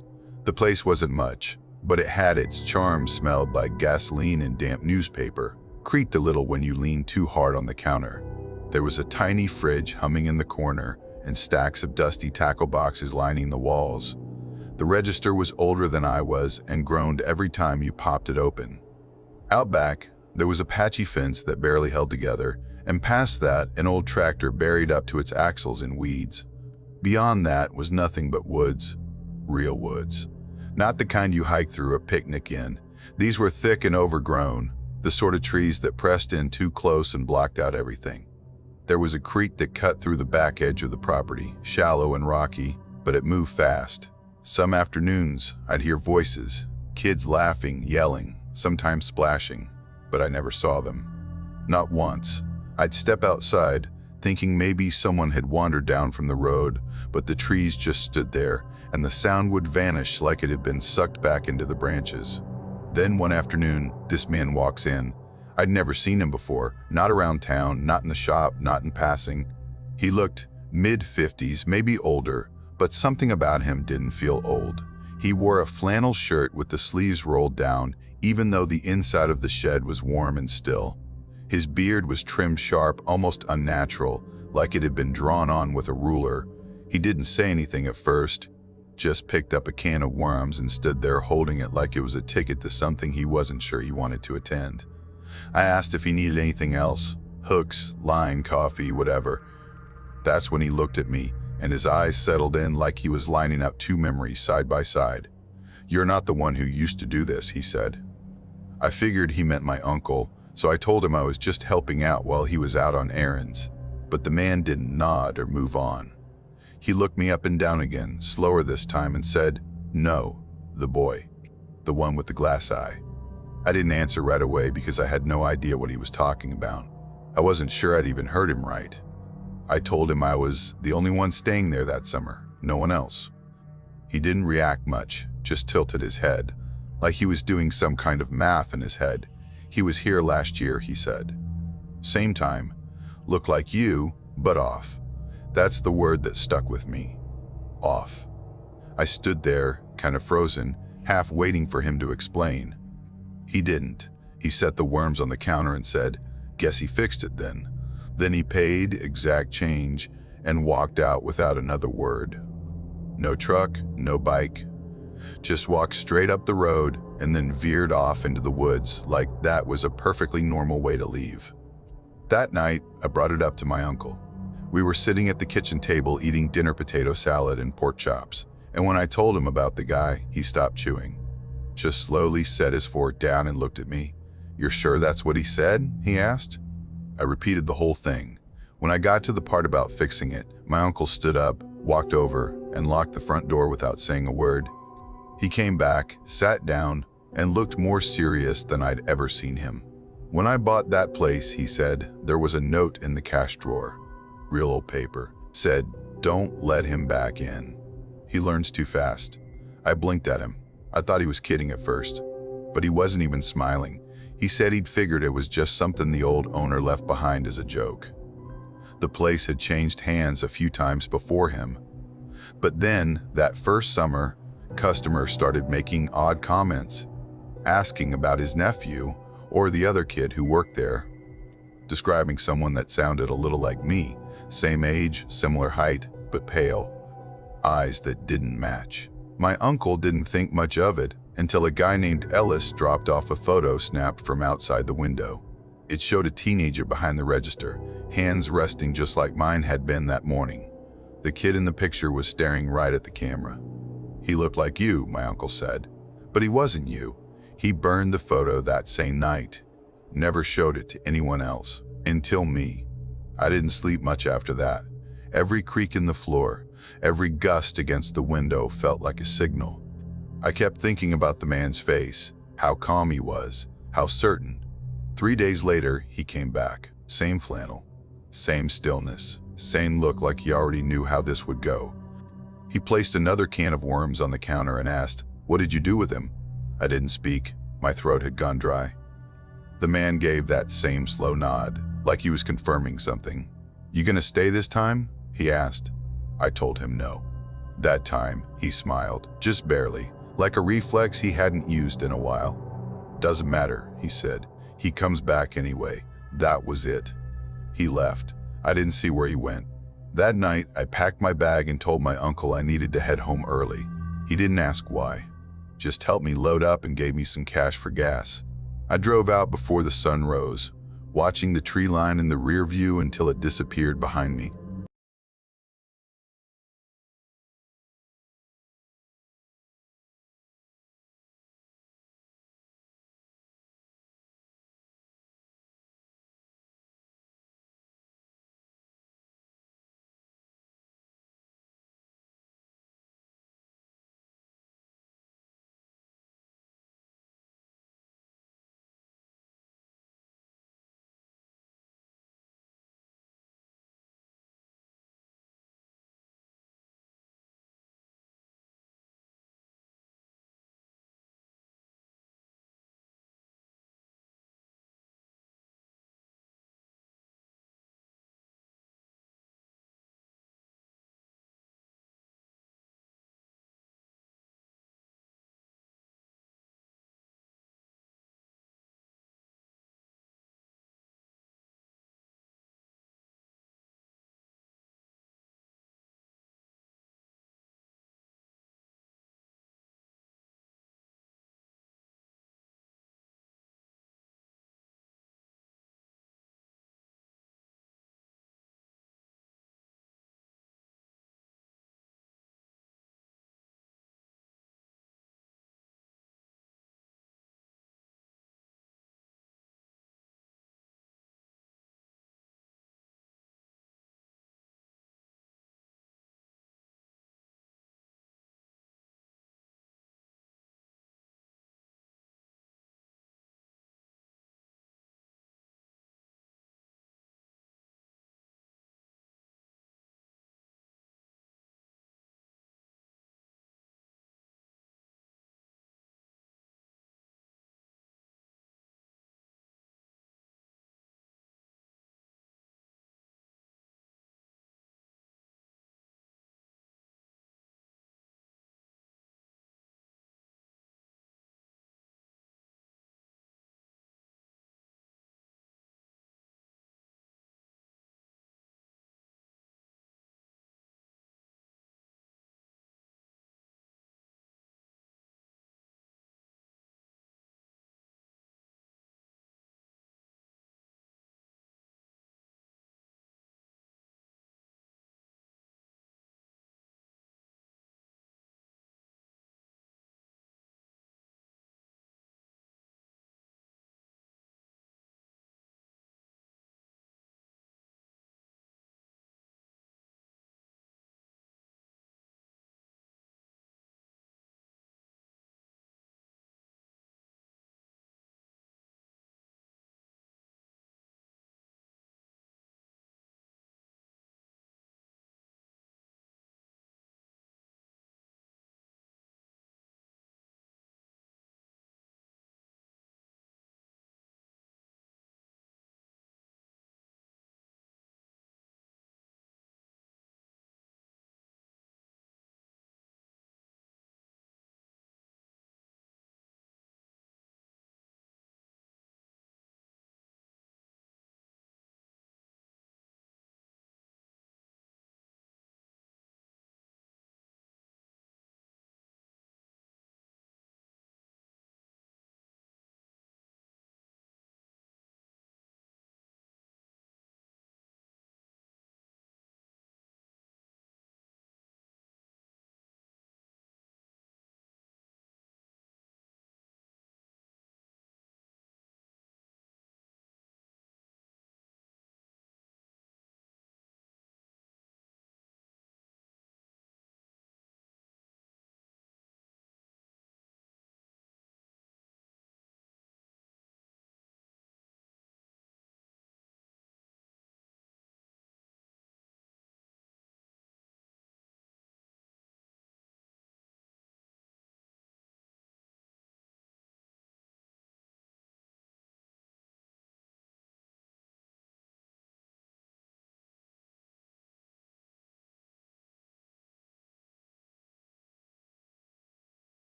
The place wasn't much, but it had its charm. Smelled like gasoline and damp newspaper. Creaked a little when you leaned too hard on the counter. There was a tiny fridge humming in the corner and stacks of dusty tackle boxes lining the walls. The register was older than I was and groaned every time you popped it open. Out back, there was a patchy fence that barely held together, and past that, an old tractor buried up to its axles in weeds. Beyond that was nothing but woods. Real woods. Not the kind you hike through or picnic in. These were thick and overgrown, the sort of trees that pressed in too close and blocked out everything. There was a creek that cut through the back edge of the property, shallow and rocky, but it moved fast. Some afternoons, I'd hear voices, kids laughing, yelling, sometimes splashing, but I never saw them. Not once. I'd step outside, thinking maybe someone had wandered down from the road, but the trees just stood there, and the sound would vanish like it had been sucked back into the branches. Then one afternoon, this man walks in. I'd never seen him before, not around town, not in the shop, not in passing. He looked mid-50s, maybe older, but something about him didn't feel old. He wore a flannel shirt with the sleeves rolled down, even though the inside of the shed was warm and still. His beard was trimmed sharp, almost unnatural, like it had been drawn on with a ruler. He didn't say anything at first, just picked up a can of worms and stood there holding it like it was a ticket to something he wasn't sure he wanted to attend. I asked if he needed anything else, hooks, line, coffee, whatever. That's when he looked at me, and his eyes settled in like he was lining up two memories side by side. "You're not the one who used to do this," he said. I figured he meant my uncle, so I told him I was just helping out while he was out on errands. But the man didn't nod or move on. He looked me up and down again, slower this time, and said, "No, the boy, the one with the glass eye." I didn't answer right away because I had no idea what he was talking about. I wasn't sure I'd even heard him right. I told him I was the only one staying there that summer, no one else. He didn't react much, just tilted his head, like he was doing some kind of math in his head. "He was here last year," he said. "Same time. Looked like you, but off." That's the word that stuck with me. Off. I stood there, kind of frozen, half waiting for him to explain. He didn't. He set the worms on the counter and said, "Guess he fixed it then." Then he paid exact change and walked out without another word. No truck, no bike. just walked straight up the road and then veered off into the woods like that was a perfectly normal way to leave. That night, I brought it up to my uncle. We were sitting at the kitchen table eating dinner potato salad and pork chops, and when I told him about the guy, he stopped chewing. Just slowly set his fork down and looked at me. "You're sure that's what he said?" he asked. I repeated the whole thing. When I got to the part about fixing it, my uncle stood up, walked over, and locked the front door without saying a word. He came back, sat down, and looked more serious than I'd ever seen him. "When I bought that place," he said, "there was a note in the cash drawer. Real old paper. Said, 'Don't let him back in. He learns too fast.'" I blinked at him. I thought he was kidding at first, but he wasn't even smiling. He said he'd figured it was just something the old owner left behind as a joke. The place had changed hands a few times before him. But then, that first summer, customers started making odd comments, asking about his nephew or the other kid who worked there, describing someone that sounded a little like me, same age, similar height, but pale, eyes that didn't match. My uncle didn't think much of it until a guy named Ellis dropped off a photo snapped from outside the window. It showed a teenager behind the register, hands resting just like mine had been that morning. The kid in the picture was staring right at the camera. "He looked like you," my uncle said. "But he wasn't you. He burned the photo that same night. Never showed it to anyone else. Until me." I didn't sleep much after that. Every creak in the floor, every gust against the window felt like a signal. I kept thinking about the man's face, how calm he was, how certain. 3 days later, he came back. Same flannel, same stillness, same look like he already knew how this would go. He placed another can of worms on the counter and asked, "What did you do with him?" I didn't speak. My throat had gone dry. The man gave that same slow nod, like he was confirming something. "You gonna stay this time?" he asked. I told him no. That time, he smiled, just barely, like a reflex he hadn't used in a while. "Doesn't matter," he said. "He comes back anyway." That was it. He left. I didn't see where he went. That night, I packed my bag and told my uncle I needed to head home early. He didn't ask why. Just helped me load up and gave me some cash for gas. I drove out before the sun rose, watching the tree line in the rear view until it disappeared behind me.